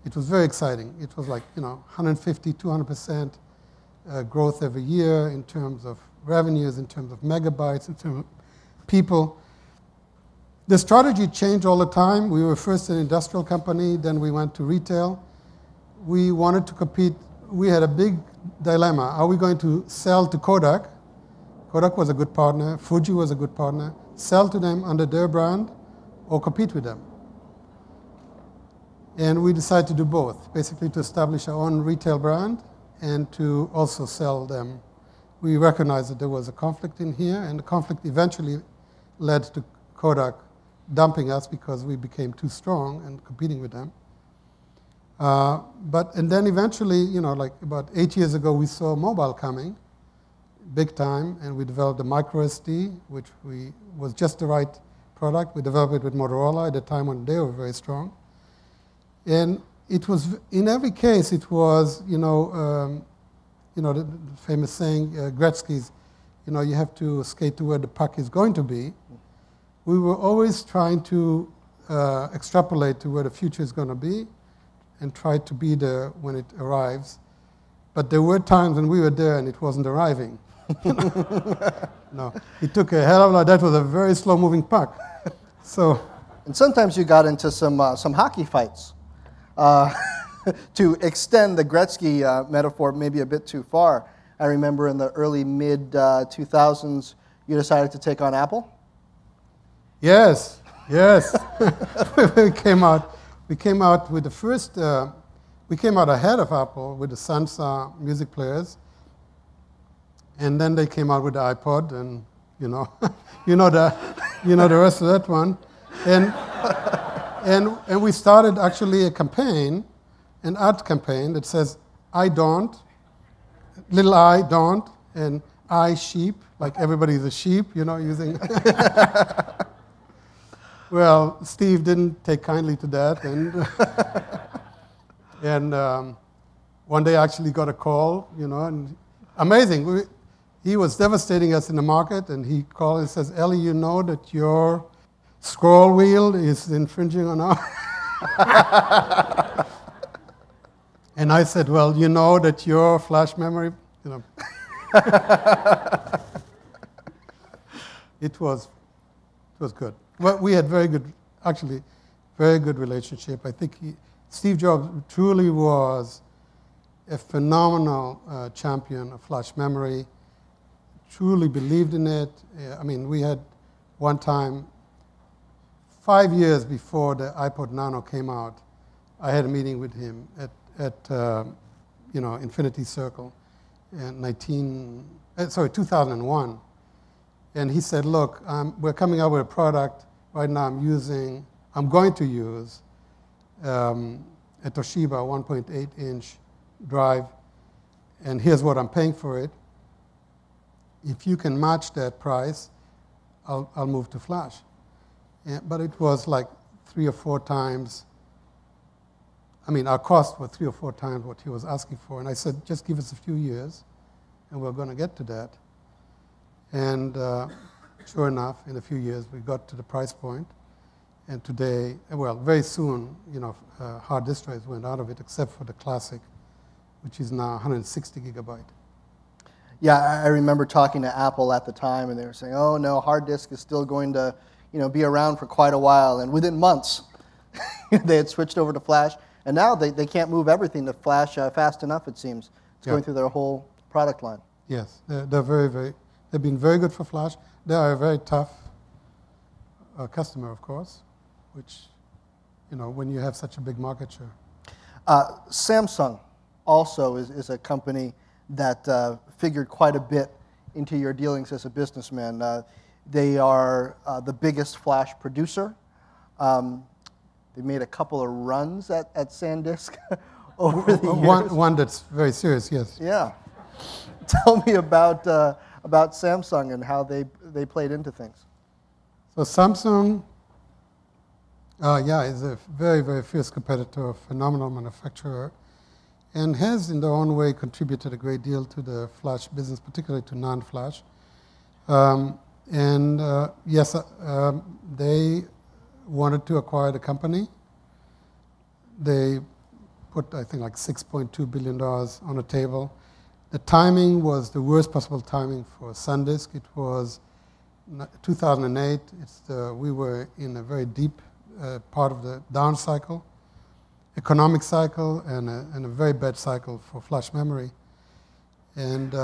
M: it was very exciting. It was like, 150, 200% growth every year in terms of revenues, in terms of megabytes, in terms of people. The strategy changed all the time. We were first an industrial company, then we went to retail. We wanted to compete. We had a big dilemma. Are we going to sell to Kodak? Kodak was a good partner. Fuji was a good partner. Sell to them under their brand or compete with them. And we decided to do both, basically to establish our own retail brand and to also sell them. We recognized that there was a conflict in here, and the conflict eventually led to Kodak dumping us because we became too strong and competing with them. And then eventually, like about 8 years ago, we saw mobile coming, big time, and we developed a micro SD, which was just the right product. We developed it with Motorola at the time when they were very strong. And it was, in every case, it was, the famous saying, Gretzky's, you have to skate to where the puck is going to be. We were always trying to extrapolate to where the future is going to be and try to be there when it arrives. But there were times when we were there and it wasn't arriving. No, it took a hell of a lot. That was a very slow-moving puck. So,
N: and sometimes you got into some hockey fights. To extend the Gretzky metaphor maybe a bit too far, I remember in the early mid-2000s, you decided to take on Apple.
M: Yes, yes. we came out with the first. We came out ahead of Apple with the Sansa music players, and then they came out with the iPod, and you know the rest of that one, and we started actually a campaign, an ad campaign that says "I don't," little I don't, and I sheep, like everybody's a sheep, using. Well, Steve didn't take kindly to that, and one day I actually got a call, and amazing. He was devastating us in the market, and he called and says, "Eli, you know that your scroll wheel is infringing on our..." And I said, "Well, you know that your flash memory, It was good." Well, we had very good relationship. I think Steve Jobs truly was a phenomenal champion of flash memory, truly believed in it. I mean, we had one time, 5 years before the iPod Nano came out, I had a meeting with him at Infinity Circle in 2001. And he said, "Look, we're coming out with a product right now. I'm going to use a Toshiba 1.8-inch drive, and here's what I'm paying for it. If you can match that price, I'll move to flash." But it was like 3 or 4 times. I mean, our cost was 3 or 4 times what he was asking for. And I said, "Just give us a few years, and we're going to get to that." And sure enough, in a few years, we got to the price point. And today, well, very soon, hard disk drives went out of it, except for the Classic, which is now 160 gigabyte.
N: Yeah, I remember talking to Apple at the time, and they were saying, "Oh no, hard disk is still going to, be around for quite a while." And within months, they had switched over to flash, and now they can't move everything to flash fast enough. It seems it's going through their whole product line.
M: Yes, they're they've been very good for flash. They are a very tough customer, of course, which, when you have such a big market share.
N: Samsung also is a company that figured quite a bit into your dealings as a businessman. They are the biggest flash producer. They made a couple of runs at SanDisk over the years.
M: One that's very serious, yes.
N: Yeah. Tell me about Samsung and how they played into things.
M: So Samsung, is a very, very fierce competitor, phenomenal manufacturer, and has in their own way contributed a great deal to the flash business, particularly to NAND Flash. They wanted to acquire the company. They put, I think, like $6.2 billion on the table. The timing was the worst possible timing for SanDisk. It was 2008. We were in a very deep part of the down cycle, economic cycle, and a very bad cycle for flash memory. And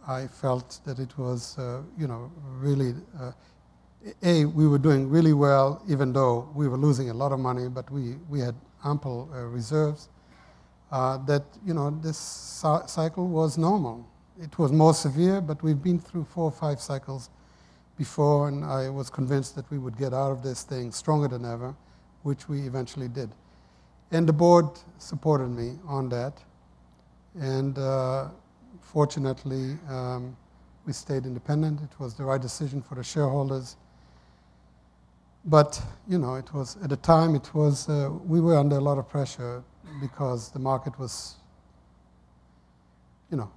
M: I felt that it was, really, we were doing really well, even though we were losing a lot of money, but we had ample reserves. This cycle was normal. It was more severe, but we've been through 4 or 5 cycles before, and I was convinced that we would get out of this thing stronger than ever, which we eventually did. And the board supported me on that. And fortunately, we stayed independent. It was the right decision for the shareholders. But, it was, at the time, we were under a lot of pressure because the market was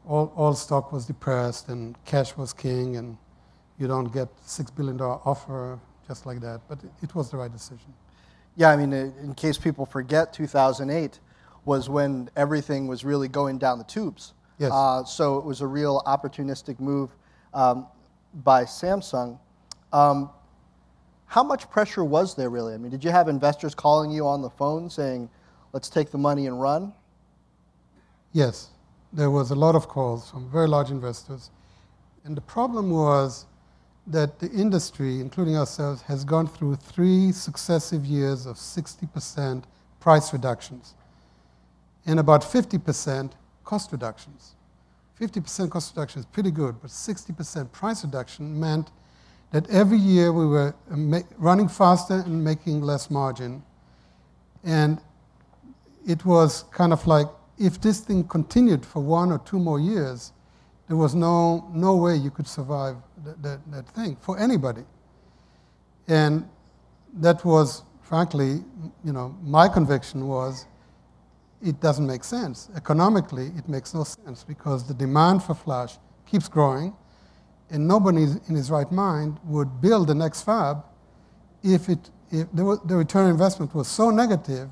M: all stock was depressed and cash was king, and you don't get $6 billion offer just like that. But it was the right decision.
N: Yeah, I mean, in case people forget, 2008 was when everything was really going down the tubes.
M: Yes.
N: So it was a real opportunistic move by Samsung. How much pressure was there really? I mean, did you have investors calling you on the phone saying, let's take the money and run?
M: Yes, there was a lot of calls from very large investors. And the problem was that the industry, including ourselves, has gone through 3 successive years of 60% price reductions and about 50% cost reductions. 50% cost reduction is pretty good, but 60% price reduction meant that every year we were running faster and making less margin. And it was kind of like, if this thing continued for 1 or 2 more years, there was no way you could survive that thing for anybody. And that was, frankly, my conviction was, it doesn't make sense. Economically, it makes no sense because the demand for flash keeps growing, and nobody in his right mind would build the next fab if the return on investment was so negative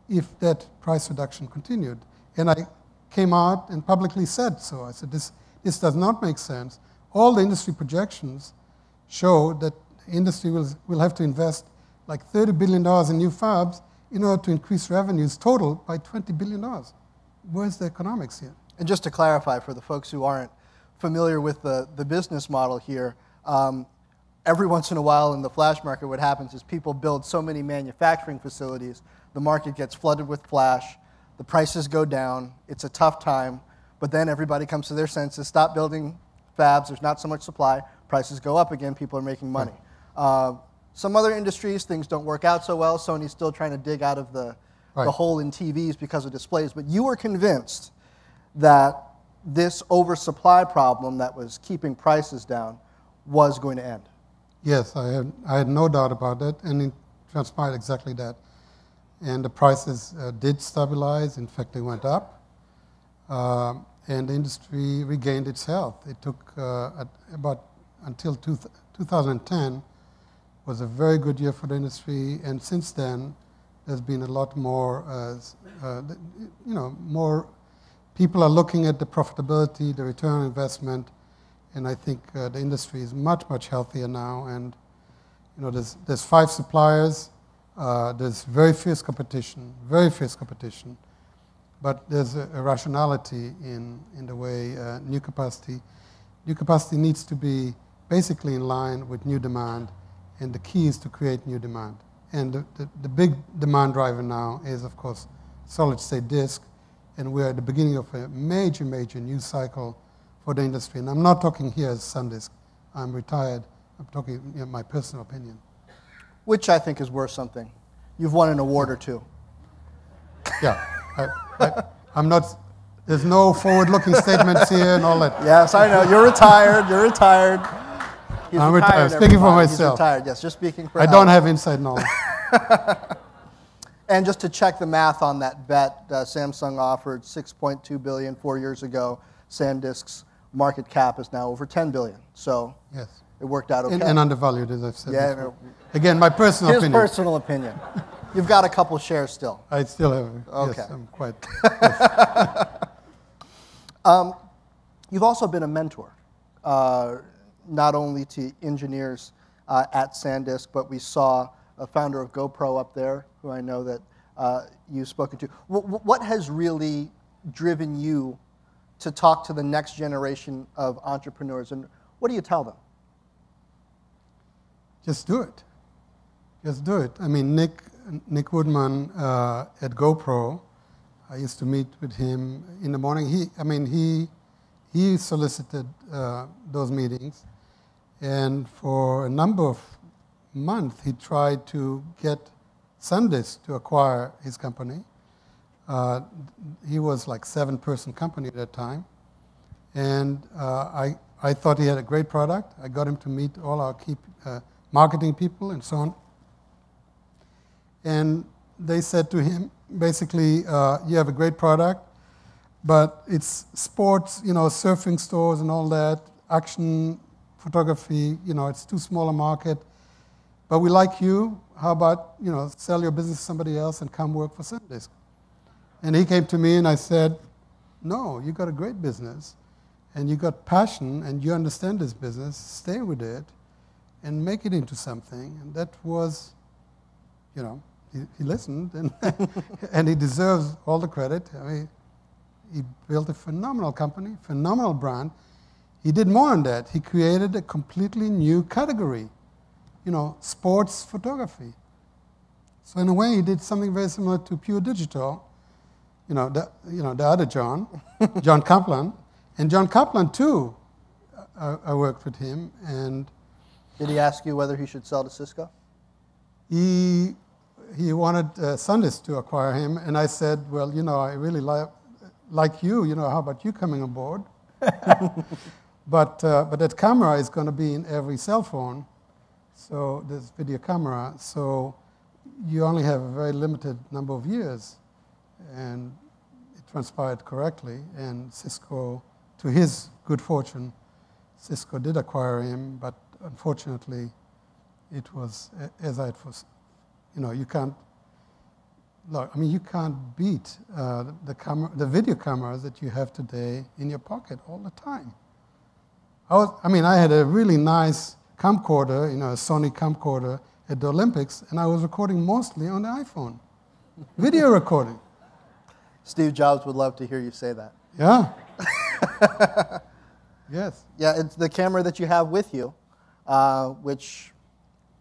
M: if that price reduction continued. And I came out and publicly said so. I said, this does not make sense. All the industry projections show that the industry will have to invest like $30 billion in new fabs in order to increase revenues total by $20 billion. Where's the economics here?
N: And just to clarify for the folks who aren't familiar with the business model here, every once in a while in the flash market what happens is people build so many manufacturing facilities, the market gets flooded with flash, the prices go down, it's a tough time, but then everybody comes to their senses, stop building fabs, there's not so much supply, prices go up again, people are making money. Some other industries, things don't work out so well. Sony's still trying to dig out of the hole in TVs because of displays. But you were convinced that this oversupply problem that was keeping prices down was going to end.
M: Yes, I had no doubt about that, and it transpired exactly that. And the prices did stabilize. In fact, they went up. And the industry regained its health. It took about until 2010 was a very good year for the industry, and since then, there's been a lot more, more people are looking at the profitability, the return on investment, and I think the industry is much, much healthier now. And there's 5 suppliers, there's very fierce competition, but there's a rationality in the way new capacity needs to be basically in line with new demand. And the key is to create new demand. And the big demand driver now is, of course, solid-state disk. And we're at the beginning of a major, major new cycle for the industry. And I'm not talking here as SanDisk. I'm retired. I'm talking my personal opinion.
N: Which I think is worth something. You've won an award or 2.
M: Yeah. I'm not, there's no forward-looking statements here and all that.
N: Yes, I know. You're retired. You're retired.
M: I'm retired. Speaking for myself.
N: He's retired, yes, just speaking for
M: I don't have inside knowledge.
N: And just to check the math on that bet, Samsung offered $6.2 billion 4 years ago. SanDisk's market cap is now over $10 billion. So
M: yes,
N: it worked out okay.
M: And undervalued, as I've said before. Again, my personal opinion.
N: His personal opinion. You've got a couple shares still.
M: I still have.
N: Okay.
M: Yes, I'm quite.
N: Yes. You've also been a mentor. Not only to engineers at SanDisk, but we saw a founder of GoPro up there, who I know that you've spoken to. What has really driven you to talk to the next generation of entrepreneurs, and what do you tell them?
M: Just do it. Just do it. I mean, Nick Woodman at GoPro, I used to meet with him in the morning. He solicited those meetings. And for a number of months, he tried to get SanDisk to acquire his company. He was like a 7-person company at that time. And I thought he had a great product. I got him to meet all our key marketing people and so on. And they said to him, basically, you have a great product. But it's sports, surfing stores and all that, action photography, it's too small a market. But we like you. How about, sell your business to somebody else and come work for SanDisk? And he came to me and I said, no, you got a great business and you got passion and you understand this business, stay with it and make it into something. And that was, he listened and, and he deserves all the credit. I mean, he built a phenomenal company, phenomenal brand. He did more than that. He created a completely new category, sports photography. So in a way, he did something very similar to Pure Digital. The other John, John Kaplan. And John Kaplan, too, I worked with him. And
N: did he ask you whether he should sell to Cisco?
M: He wanted SanDisk to acquire him. And I said, well, I really like you. How about you coming aboard? But that camera is going to be in every cell phone. So this video camera. So you only have a very limited number of years. And it transpired correctly. And Cisco, to his good fortune, Cisco did acquire him. But unfortunately, it was as I was. You can't. Look, you can't beat the video cameras that you have today in your pocket all the time. I had a really nice camcorder, a Sony camcorder at the Olympics, and I was recording mostly on the iPhone, video recording.
N: Steve Jobs would love to hear you say that.
M: Yeah. Yes.
N: Yeah, it's the camera that you have with you, which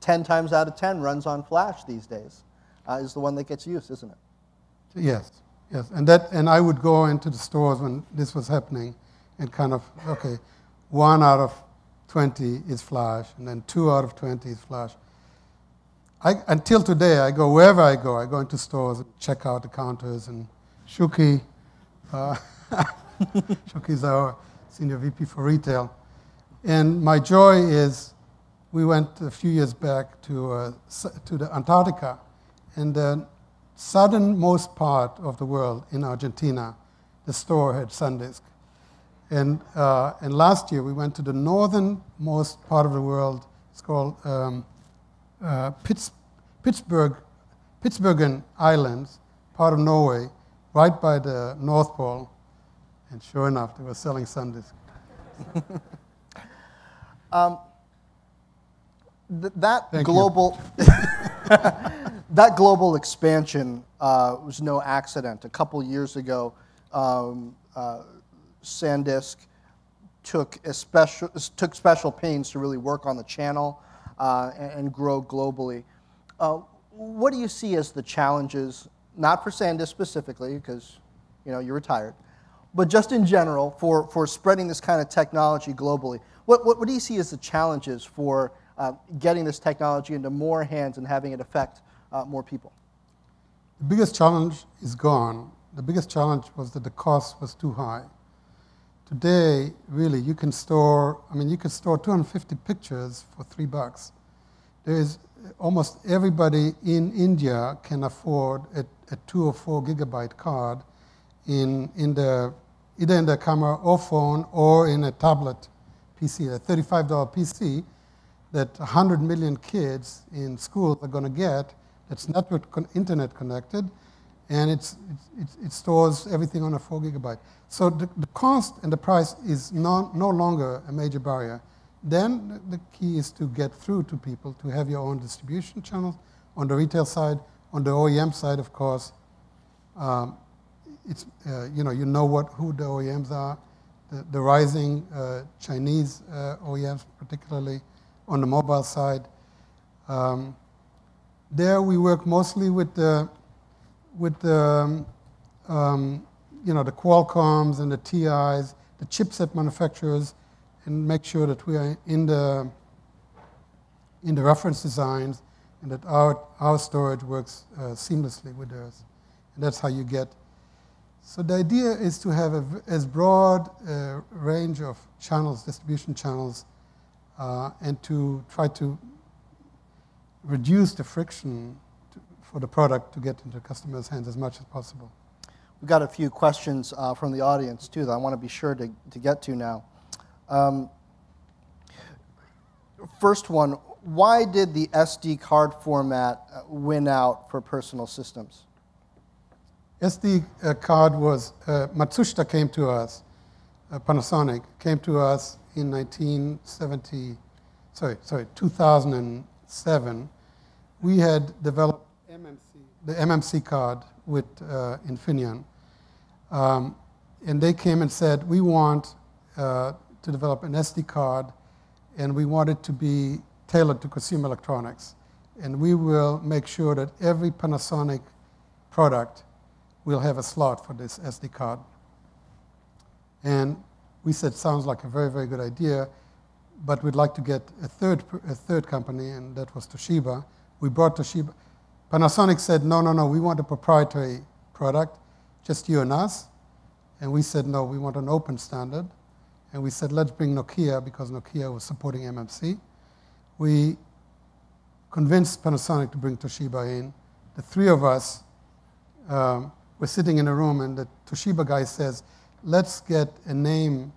N: 10 times out of 10 runs on flash these days, is the one that gets used, isn't it?
M: Yes, yes. And I would go into the stores when this was happening and kind of, okay, 1 out of 20 is flash, and then 2 out of 20 is flash. Until today, I go wherever I go into stores and check out the counters, and Shuki, Shuki's our senior VP for retail. And my joy is we went a few years back to the Antarctica, and the southernmost part of the world in Argentina, the store had SanDisk. And last year we went to the northernmost part of the world. It's called Spitsbergen Islands, part of Norway, right by the North Pole. And sure enough, they were selling SanDisk.
N: That global expansion was no accident. A couple years ago, SanDisk took special pains to really work on the channel and grow globally. What do you see as the challenges, not for SanDisk specifically, because you're retired, but just in general for spreading this kind of technology globally? What do you see as the challenges for getting this technology into more hands and having it affect more people?
M: The biggest challenge is gone. The biggest challenge was that the cost was too high. Today, really, you can store 250 pictures for $3. There is almost everybody in India can afford a 2 or 4 gigabyte card either in the camera or phone or in a tablet PC, a $35 PC that 100 million kids in schools are going to get, that's internet connected, and it stores everything on a 4 gigabyte. So the cost and the price is no longer a major barrier. Then the key is to get through to people, to have your own distribution channels on the retail side, on the OEM side, of course. Who the OEMs are, the rising Chinese OEMs, particularly on the mobile side. There we work mostly with the Qualcomms and the TIs, the chipset manufacturers, and make sure that we are in the reference designs and that our storage works seamlessly with theirs. And that's how you get. So the idea is to have as broad range of channels, distribution channels, and to try to reduce the friction for the product to get into customers' hands as much as possible.
N: We've got a few questions from the audience, too, that I want to be sure to get to now. First one, why did the SD card format win out for personal systems?
M: SD card was, Matsushita came to us, Panasonic came to us in 2007. We had developed the MMC card with Infineon. And they came and said, we want to develop an SD card, and we want it to be tailored to consumer electronics. And we will make sure that every Panasonic product will have a slot for this SD card. And we said, sounds like a very, very good idea, but we'd like to get a third company, and that was Toshiba. We brought Toshiba. Panasonic said, no, we want a proprietary product, just you and us. And we said, no, we want an open standard. And we said, let's bring Nokia, because Nokia was supporting MMC. We convinced Panasonic to bring Toshiba in. The three of us were sitting in a room, and the Toshiba guy says, let's get a name,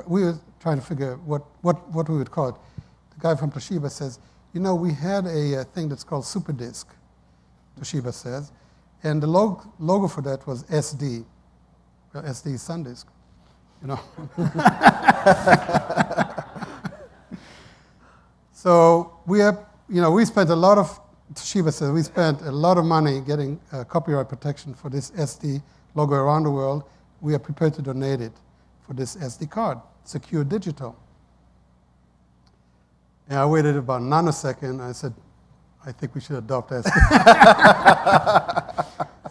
M: we were trying to figure what we would call it. The guy from Toshiba says, we had a thing that's called SuperDisk, Toshiba says, and the logo for that was SD. Well, SD is SanDisk, So we spent a lot of, Toshiba says, we spent a lot of money getting copyright protection for this SD logo around the world. We are prepared to donate it for this SD card, secure digital. And I waited about a nanosecond. I said, I think we should adopt SD.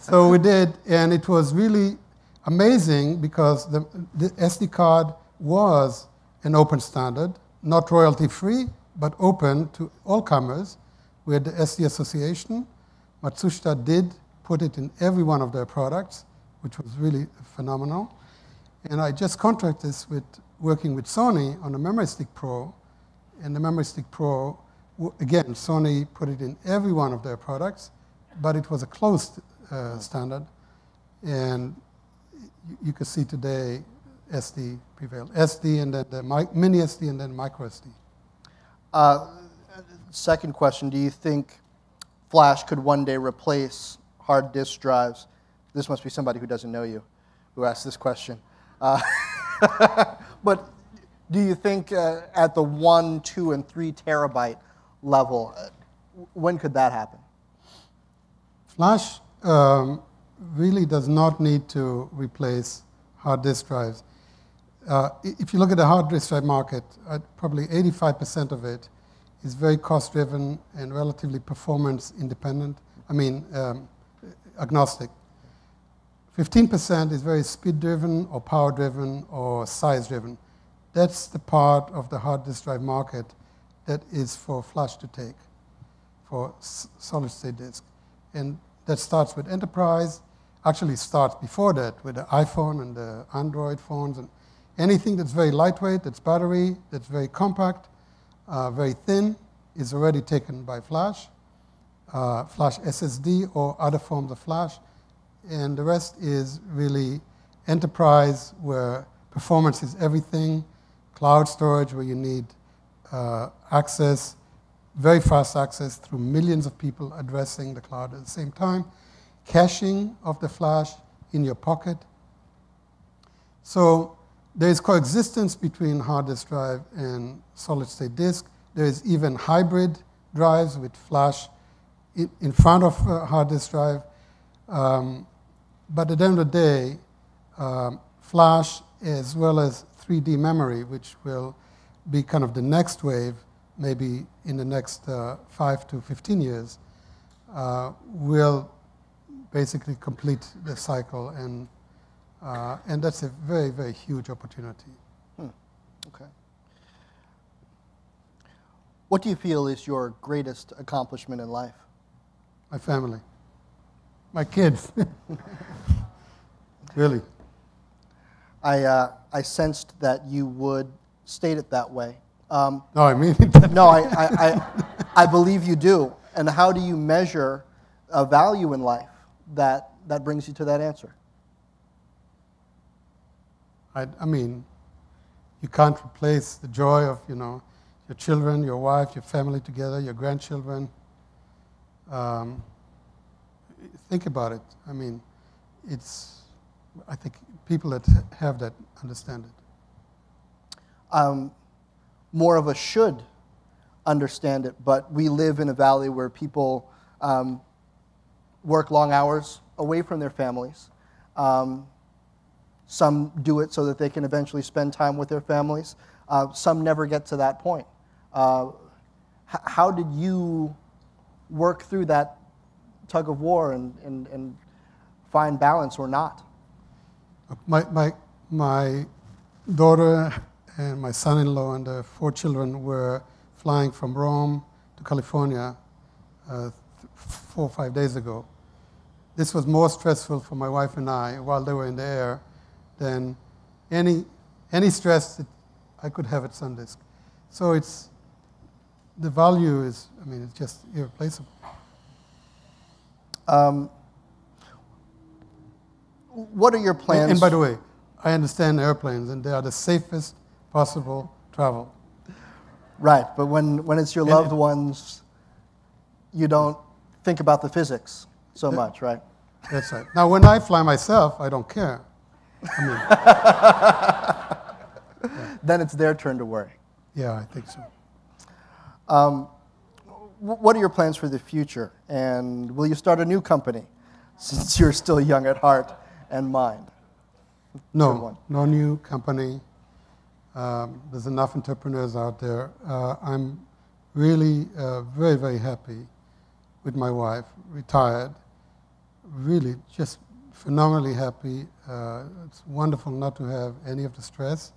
M: So we did, and it was really amazing because the SD card was an open standard, not royalty-free, but open to all comers. We had the SD Association. Matsushita did put it in every one of their products, which was really phenomenal. And I just contracted this with working with Sony on the Memory Stick Pro. And the Memory Stick Pro, again, Sony put it in every one of their products, but it was a closed standard. And you can see today SD prevailed. SD and then the mini SD and then micro SD.
N: Second question, do you think Flash could one day replace hard disk drives? This must be somebody who doesn't know you who asked this question. But do you think at the 1, 2, and 3 terabyte level, when could that happen?
M: Flash really does not need to replace hard disk drives. If you look at the hard disk drive market, probably 85% of it is very cost-driven and relatively performance independent, agnostic. 15% is very speed-driven or power-driven or size-driven. That's the part of the hard disk drive market that is for Flash to take, for solid-state disk. And that starts with enterprise, actually starts before that with the iPhone and the Android phones, and anything that's very lightweight, that's battery, that's very compact, very thin, is already taken by Flash, Flash SSD or other forms of Flash. And the rest is really enterprise, where performance is everything, cloud storage, where you need access, very fast access through millions of people addressing the cloud at the same time, caching of the Flash in your pocket. So there is coexistence between hard disk drive and solid-state disk. There is even hybrid drives with Flash in front of hard disk drive. But at the end of the day, Flash as well as 3D memory, which will be kind of the next wave, maybe in the next 5 to 15 years, will basically complete the cycle, and that's a very, very huge opportunity.
N: Okay. What do you feel is your greatest accomplishment in life?
M: My family. My kids. Really.
N: I sensed that you would state it that way.
M: No, I mean it.
N: No, I believe you do. And how do you measure a value in life that brings you to that answer?
M: I mean, you can't replace the joy of, your children, your wife, your family together, your grandchildren. Think about it. I mean, I think people that have that understand it.
N: More of a should understand it, but we live in a valley where people work long hours away from their families. Some do it so that they can eventually spend time with their families. Some never get to that point. How did you work through that tug of war and find balance or not?
M: My daughter and my son-in-law and the 4 children were flying from Rome to California 4 or 5 days ago. This was more stressful for my wife and I while they were in the air than any stress that I could have at SanDisk. So the value is, it's just irreplaceable.
N: What are your plans?
M: And by the way, I understand airplanes, and they are the safest possible travel.
N: Right, but when it's your loved ones, you don't think about the physics so much, right?
M: That's right. Now, when I fly myself, I don't care.
N: Then it's their turn to worry.
M: Yeah, I think so.
N: What are your plans for the future? And will you start a new company since you're still young at heart and mind?
M: No new company. There's enough entrepreneurs out there. I'm really very, very happy with my wife, retired. Really just phenomenally happy. It's wonderful not to have any of the stress.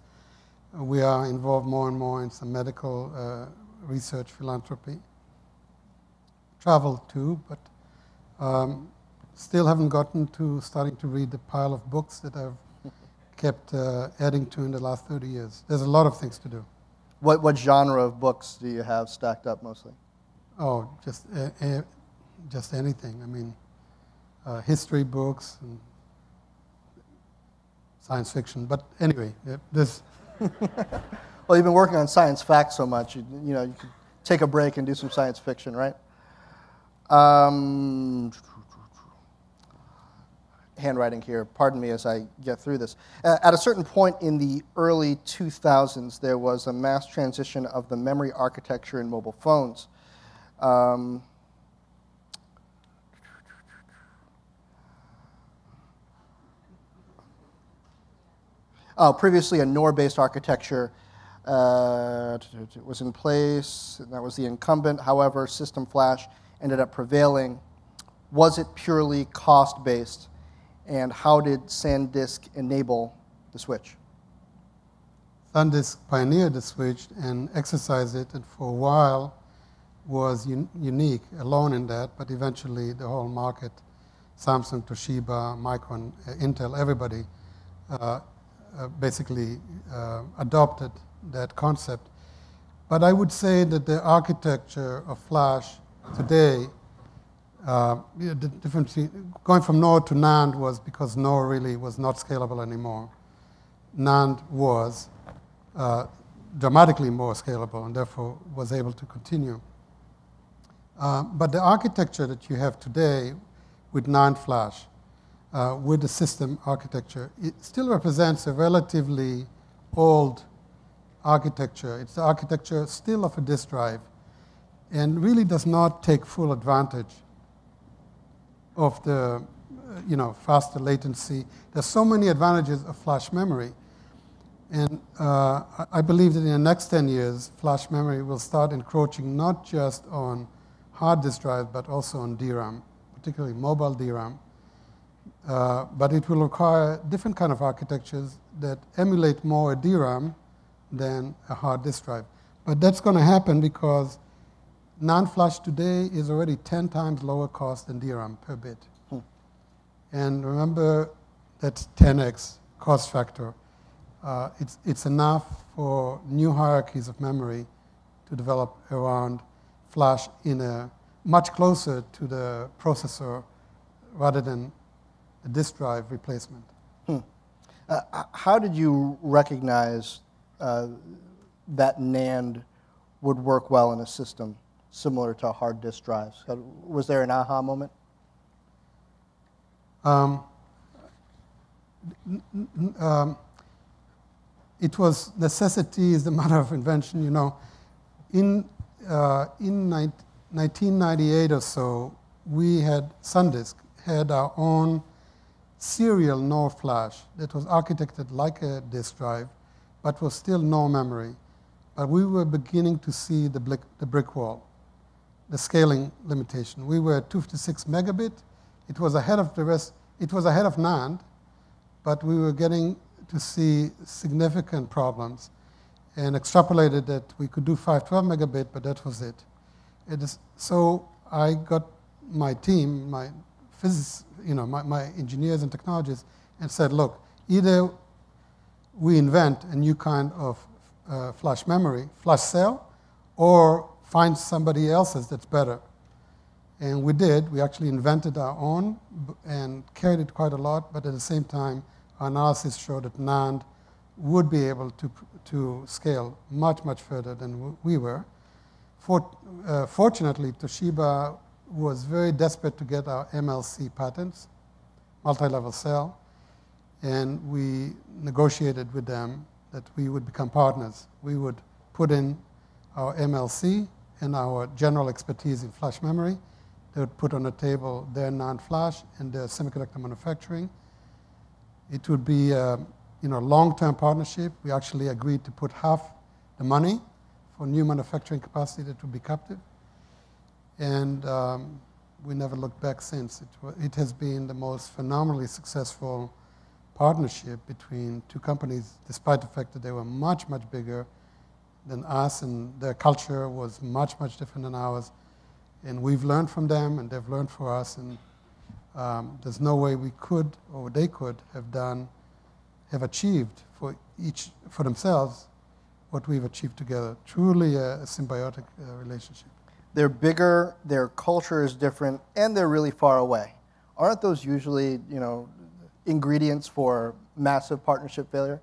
M: We are involved more and more in some medical research, philanthropy. Travel too, but still haven't gotten to starting to read the pile of books that I've kept adding to in the last 30 years. There's a lot of things to do.
N: What genre of books do you have stacked up mostly?
M: Oh, just anything. History books and science fiction. But anyway, this.
N: Well, you've been working on science facts so much, you could take a break and do some science fiction, right? Handwriting here, pardon me as I get through this. At a certain point in the early 2000s, there was a mass transition of the memory architecture in mobile phones. Previously, a NOR-based architecture was in place, and that was the incumbent. However, System Flash ended up prevailing. Was it purely cost-based, and how did SanDisk enable the switch?
M: SanDisk pioneered the switch and exercised it, and for a while was unique, alone in that, but eventually the whole market, Samsung, Toshiba, Micron, Intel, everybody, basically adopted that concept. But I would say that the architecture of Flash today, the difference going from NOR to NAND was because NOR really was not scalable anymore. NAND was dramatically more scalable and therefore was able to continue. But the architecture that you have today with NAND Flash, with the system architecture, it still represents a relatively old architecture. It's the architecture still of a disk drive and really does not take full advantage of the faster latency. There's so many advantages of flash memory. And I believe that in the next 10 years, flash memory will start encroaching not just on hard disk drive, but also on DRAM, particularly mobile DRAM. But it will require different kind of architectures that emulate more a DRAM than a hard disk drive. But that's going to happen because NAND Flash today is already 10 times lower cost than DRAM per bit. And remember, that's 10x cost factor. It's enough for new hierarchies of memory to develop around Flash in a much closer to the processor rather than a disk drive replacement.
N: How did you recognize that NAND would work well in a system similar to hard disk drives? Was there an aha moment?
M: It was necessity is the mother of invention. You know, in 1998 or so, we had SanDisk had our own serial NOR flash that was architected like a disk drive, but was still NOR memory. But we were beginning to see the brick wall, the scaling limitation. We were at 256 megabit. It was ahead of the rest. It was ahead of NAND, but we were getting to see significant problems, and extrapolated that we could do 512 megabit, but that was it. So I got my team, my physicists, my engineers and technologists, and said, look, either we invent a new kind of flash memory, flash cell, or find somebody else's that's better. And we did. We actually invented our own and carried it quite a lot, but at the same time, our analysis showed that NAND would be able to scale much, much further than we were. Fortunately, Toshiba was very desperate to get our MLC patents, multi-level cell, and we negotiated with them that we would become partners. We would put in our MLC and our general expertise in flash memory. They would put on the table their NAND flash and their semiconductor manufacturing. It would be a long-term partnership. We actually agreed to put half the money for new manufacturing capacity that would be captive. And we never looked back since. It has been the most phenomenally successful partnership between two companies, despite the fact that they were much, much bigger than us, and their culture was much, much different than ours. And we've learned from them, and they've learned from us. And there's no way we could, or they could, have achieved for themselves what we've achieved together. Truly a symbiotic relationship.
N: They're bigger, their culture is different, and they're really far away. Aren't those usually, ingredients for massive partnership failure?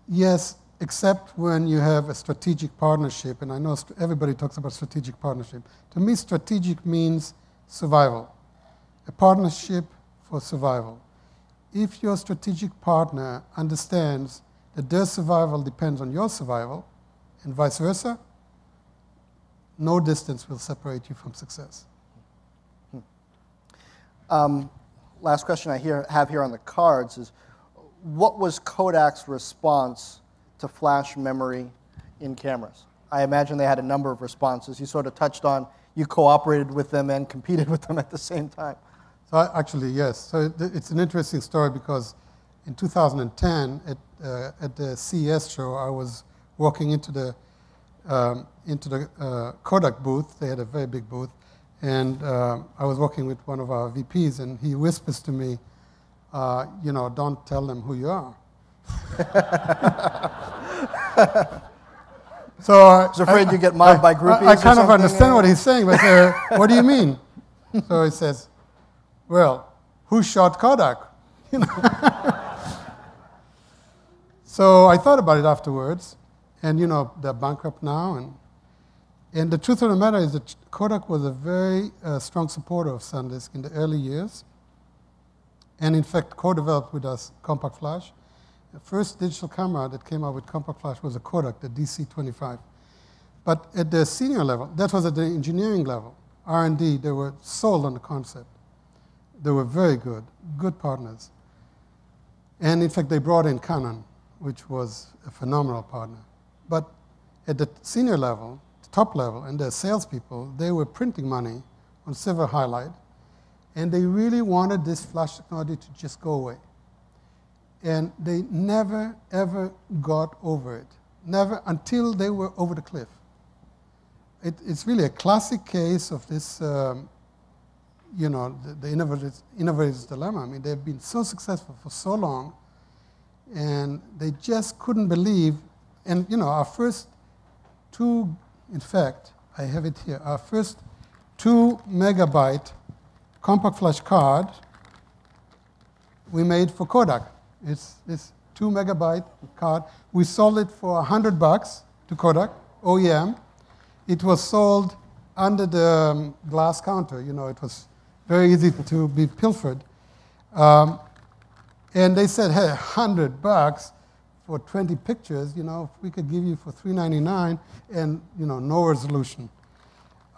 M: Yes, except when you have a strategic partnership, and I know everybody talks about strategic partnership. To me, strategic means survival, a partnership for survival. If your strategic partner understands that their survival depends on your survival, and vice versa, no distance will separate you from success.
N: Last question I have here on the cards is, what was Kodak's response to flash memory in cameras? I imagine they had a number of responses. You sort of touched on you cooperated with them and competed with them at the same time.
M: So actually, yes. So it's an interesting story because in 2010 at the CES show, I was walking into the Kodak booth. They had a very big booth. And I was working with one of our VPs, and he whispers to me, don't tell them who you are. So I was
N: afraid you get mobbed by groupies.
M: I kind of understand what he's saying, but what do you mean? So he says, well, who shot Kodak? So I thought about it afterwards, and they're bankrupt now, and the truth of the matter is that Kodak was a very strong supporter of SanDisk in the early years, and in fact co-developed with us Compact Flash. The first digital camera that came out with Compact Flash was a Kodak, the DC-25. But at the senior level, that was at the engineering level, R&D, they were sold on the concept. They were very good partners. And in fact, they brought in Canon, which was a phenomenal partner. But at the senior level, top level, and their salespeople, they were printing money on silver halide, and they really wanted this flash technology to just go away. And they never, ever got over it. Never until they were over the cliff. It's really a classic case of this, the innovator's dilemma. I mean, they've been so successful for so long, and they just couldn't believe. And, our first two, in fact, I have it here, our first 2 megabyte Compact Flash card we made for Kodak. It's this 2 megabyte card. We sold it for $100 to Kodak, OEM. It was sold under the glass counter. You know, it was very easy to be pilfered. And they said, hey, $100 for 20 pictures, you know, if we could give you for $3.99 and, you know, no resolution.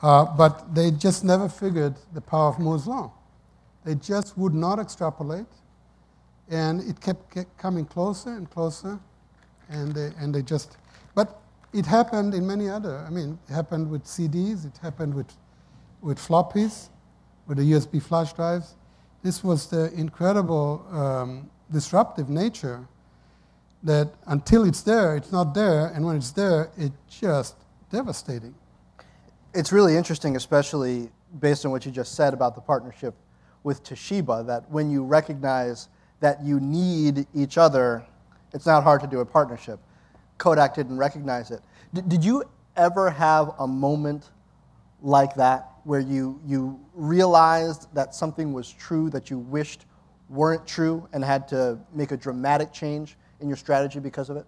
M: But they just never figured the power of Moore's law. They just would not extrapolate. And it kept coming closer and closer. And they just, but it happened in many other, I mean, it happened with CDs, it happened with floppies, with the USB flash drives. This was the incredible disruptive nature that until it's there, it's not there, and when it's there, it's just devastating.
N: It's really interesting, especially based on what you just said about the partnership with Toshiba, that when you recognize that you need each other, it's not hard to do a partnership. Kodak didn't recognize it. Did you ever have a moment like that where you realized that something was true that you wished weren't true and had to make a dramatic change in your strategy because of it?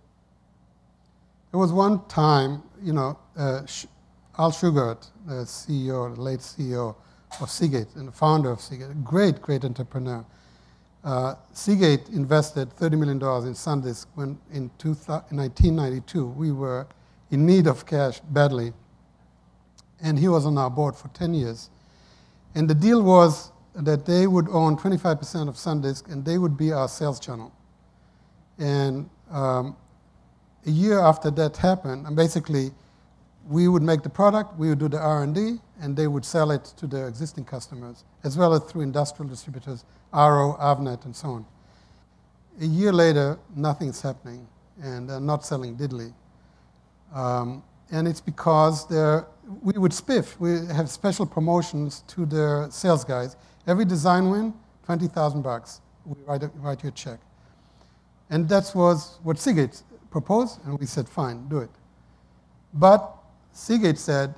M: There was one time, you know, Al Shugart, the CEO, the late CEO of Seagate and the founder of Seagate, a great, great entrepreneur. Seagate invested $30 million in SanDisk when in 1992 we were in need of cash badly. And he was on our board for 10 years. And the deal was that they would own 25% of SanDisk and they would be our sales channel. And a year after that happened, and basically we would make the product, we would do the R&D, and they would sell it to their existing customers, as well as through industrial distributors, Arrow, Avnet, and so on. A year later, nothing's happening, and they're not selling diddly. And it's because we would spiff. We have special promotions to their sales guys. Every design win, $20,000. We write you a check. And that was what Seagate proposed, and we said, fine, do it. But Seagate said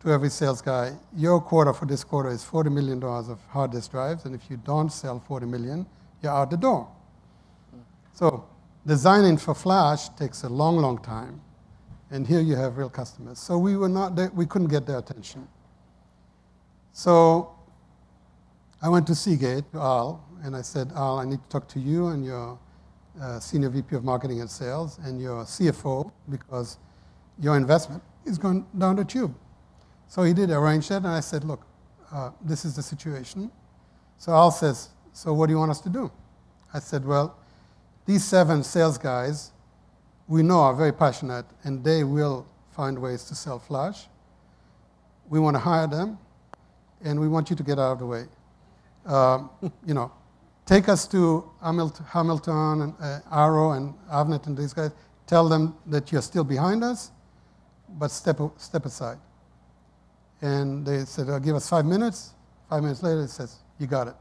M: to every sales guy, your quota for this quarter is $40 million of hard disk drives, and if you don't sell 40 million, you're out the door. So designing for flash takes a long, long time, and here you have real customers. So we couldn't get their attention. So I went to Seagate, to Al, and I said, Al, I need to talk to you and your Senior VP of Marketing and Sales and your CFO, because your investment is going down the tube. So he did arrange that, and I said, look, this is the situation. So Al says, so what do you want us to do? I said, well, these 7 sales guys we know are very passionate, and they will find ways to sell flash. We want to hire them, and we want you to get out of the way. You know, take us to Hamilton and Arrow and Avnet and these guys. Tell them that you're still behind us, but step aside. And they said, give us 5 minutes. 5 minutes later, it says, you got it.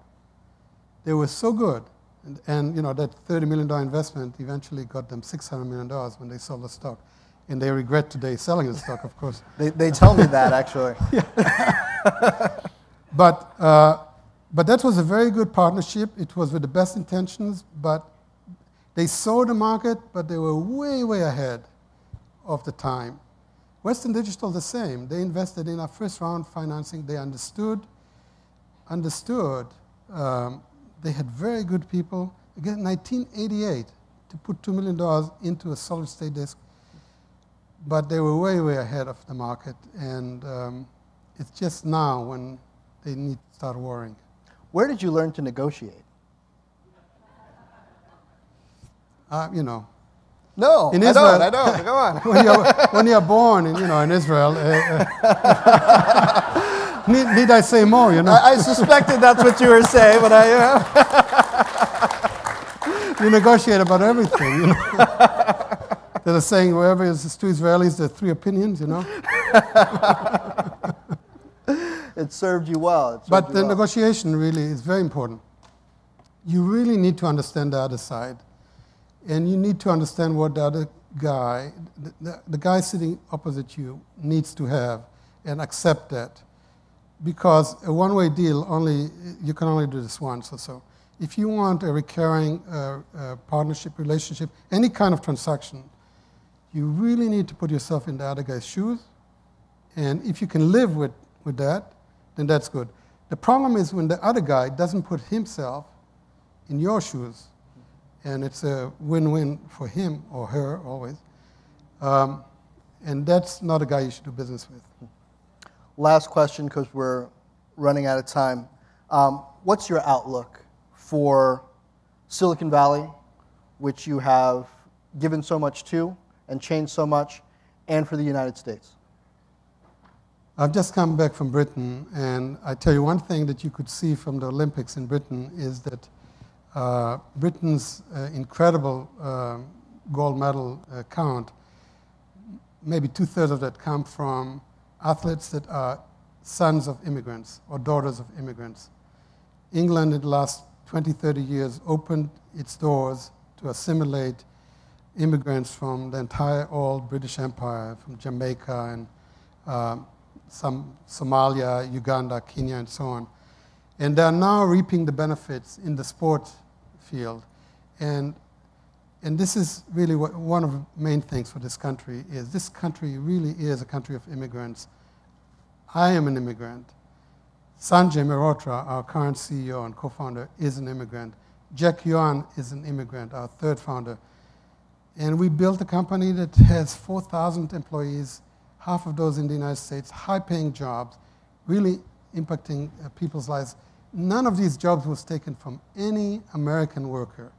M: They were so good. And you know, that $30 million investment eventually got them $600 million when they sold the stock. And they regret today selling the stock, of course.
N: They tell me that, actually.
M: But that was a very good partnership. It was with the best intentions, but they saw the market, but they were way, way ahead of the time. Western Digital, the same. They invested in our first round financing. They understood. They had very good people. Again, 1988, to put $2 million into a solid-state disk. But they were way, way ahead of the market. And it's just now when they need to start worrying.
N: Where did you learn to negotiate?
M: You know.
N: No,
M: in Israel,
N: I don't. Come on.
M: when you're born in Israel, need I say more, you know?
N: I suspected that's what you were saying, but
M: you negotiate about everything, you know? They're saying wherever it's two Israelis, there are 3 opinions, you know?
N: It served you well.
M: But the negotiation really is very important. You really need to understand the other side. And you need to understand what the other guy, the guy sitting opposite you, needs to have and accept that. Because a one-way deal, you can only do this once or so. If you want a recurring partnership, relationship, any kind of transaction, you really need to put yourself in the other guy's shoes. And if you can live with that, then that's good. The problem is when the other guy doesn't put himself in your shoes, and it's a win-win for him or her always. And that's not a guy you should do business with.
N: Last question, because we're running out of time. What's your outlook for Silicon Valley, which you have given so much to and changed so much, and for the United States?
M: I've just come back from Britain, and I tell you one thing that you could see from the Olympics in Britain is that Britain's incredible gold medal count, maybe 2/3 of that come from athletes that are sons of immigrants or daughters of immigrants. England in the last 20, 30 years opened its doors to assimilate immigrants from the entire old British Empire, from Jamaica and some Somalia, Uganda, Kenya, and so on. And they are now reaping the benefits in the sport field. And this is really one of the main things for this country is this country really is a country of immigrants. I am an immigrant. Sanjay Mehrotra, our current CEO and co-founder, is an immigrant. Jack Yuan is an immigrant, our third founder. And we built a company that has 4,000 employees, half of those in the United States, high-paying jobs, really impacting people's lives. None of these jobs was taken from any American worker.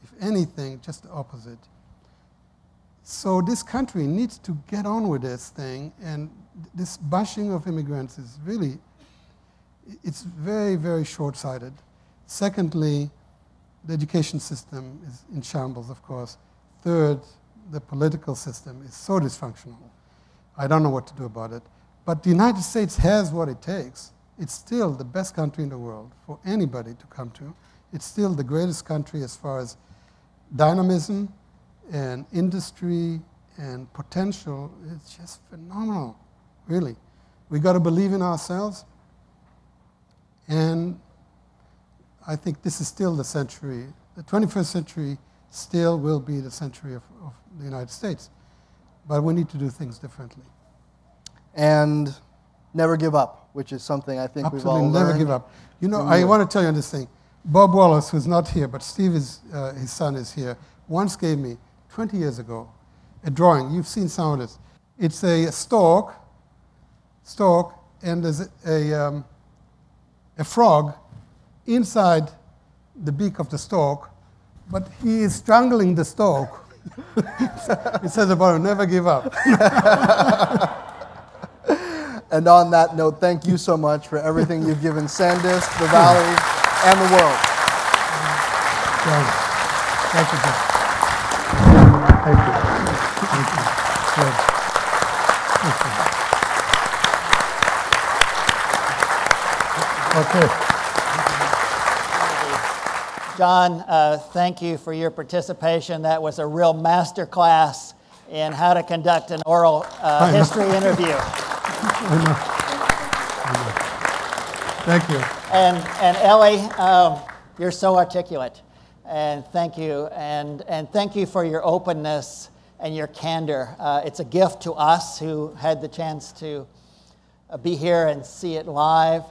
M: If anything, just the opposite. So this country needs to get on with this thing, and this bashing of immigrants is really, it's very, very short-sighted. Secondly, the education system is in shambles, of course. Third, the political system is so dysfunctional. I don't know what to do about it. But the United States has what it takes. It's still the best country in the world for anybody to come to. It's still the greatest country as far as dynamism and industry and potential. It's just phenomenal, really. We got to believe in ourselves. And I think this is still the century. The 21st century still will be the century of the United States. But we need to do things differently.
N: And never give up, which is something I think we've all learned.
M: Absolutely, never give up. You know, I want to tell you this thing. Bob Wallace, who's not here, but Steve, his son, is here, once gave me, 20 years ago, a drawing. You've seen some of this. It's a stalk, and there's a frog inside the beak of the stalk, but he is strangling the stalk. It says about it, never give up.
N: And on that note, thank you so much for everything you've given SanDisk, the Valley, and the world.
M: Thank you, John. Thank you.
C: Okay. John, thank you for your participation. That was a real master class in how to conduct an oral history interview.
M: Thank you.
C: And Eli, you're so articulate. And thank you. And thank you for your openness and your candor. It's a gift to us who had the chance to be here and see it live.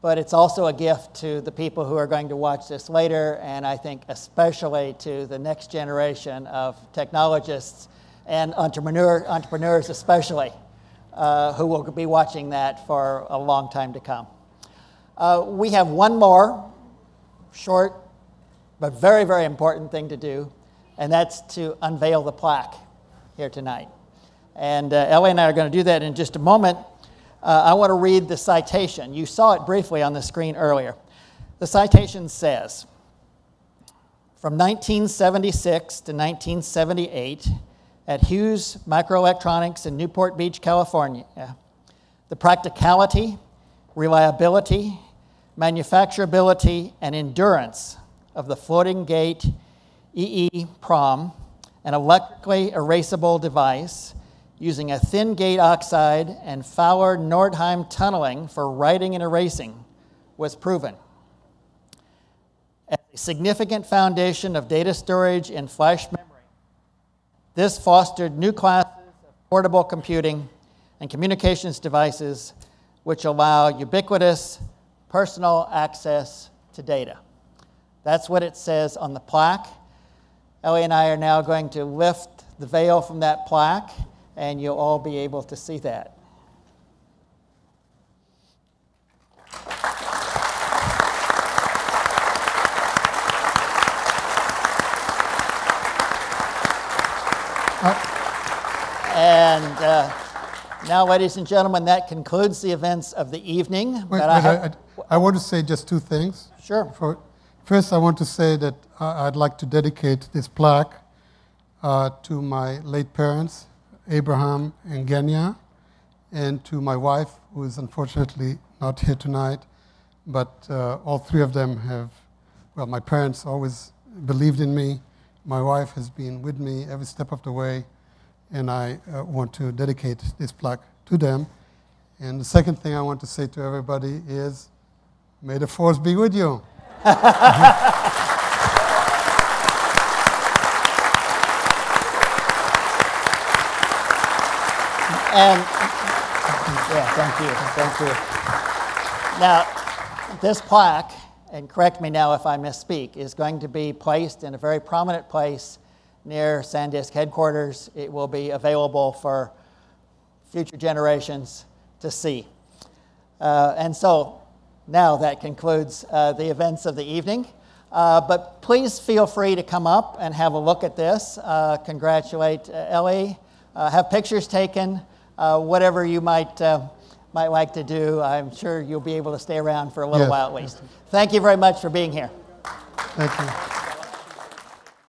C: But it's also a gift to the people who are going to watch this later, and I think especially to the next generation of technologists and entrepreneurs especially, who will be watching that for a long time to come. We have one more short but very, very important thing to do, and that's to unveil the plaque here tonight. And Eli and I are going to do that in just a moment. I want to read the citation. You saw it briefly on the screen earlier. The citation says, from 1976 to 1978, at Hughes Microelectronics in Newport Beach, California, the practicality, reliability, manufacturability, and endurance of the floating gate EEPROM, an electrically erasable device, using a thin gate oxide and Fowler-Nordheim tunneling for writing and erasing, was proven. a significant foundation of data storage and flash memory. This fostered new classes of portable computing and communications devices which allow ubiquitous personal access to data. That's what it says on the plaque. Ellie and I are now going to lift the veil from that plaque, and you'll all be able to see that. And now, ladies and gentlemen, that concludes the events of the evening.
M: I want to say just two things.
C: Sure.
M: First, I want to say that I'd like to dedicate this plaque to my late parents, Abraham and Genya, and to my wife, who is unfortunately not here tonight. But all three of them have, well, my parents always believed in me. My wife has been with me every step of the way, and I want to dedicate this plaque to them. And the second thing I want to say to everybody is, may the force be with you.
C: And yeah, thank you. Now, this plaque, and correct me now if I misspeak, is going to be placed in a very prominent place near SanDisk headquarters. It will be available for future generations to see. And so now that concludes the events of the evening. But please feel free to come up and have a look at this. Congratulate Ellie. Have pictures taken. Whatever you might like to do, I'm sure you'll be able to stay around for a little while at least. Thank you very much for being here.
M: Thank you.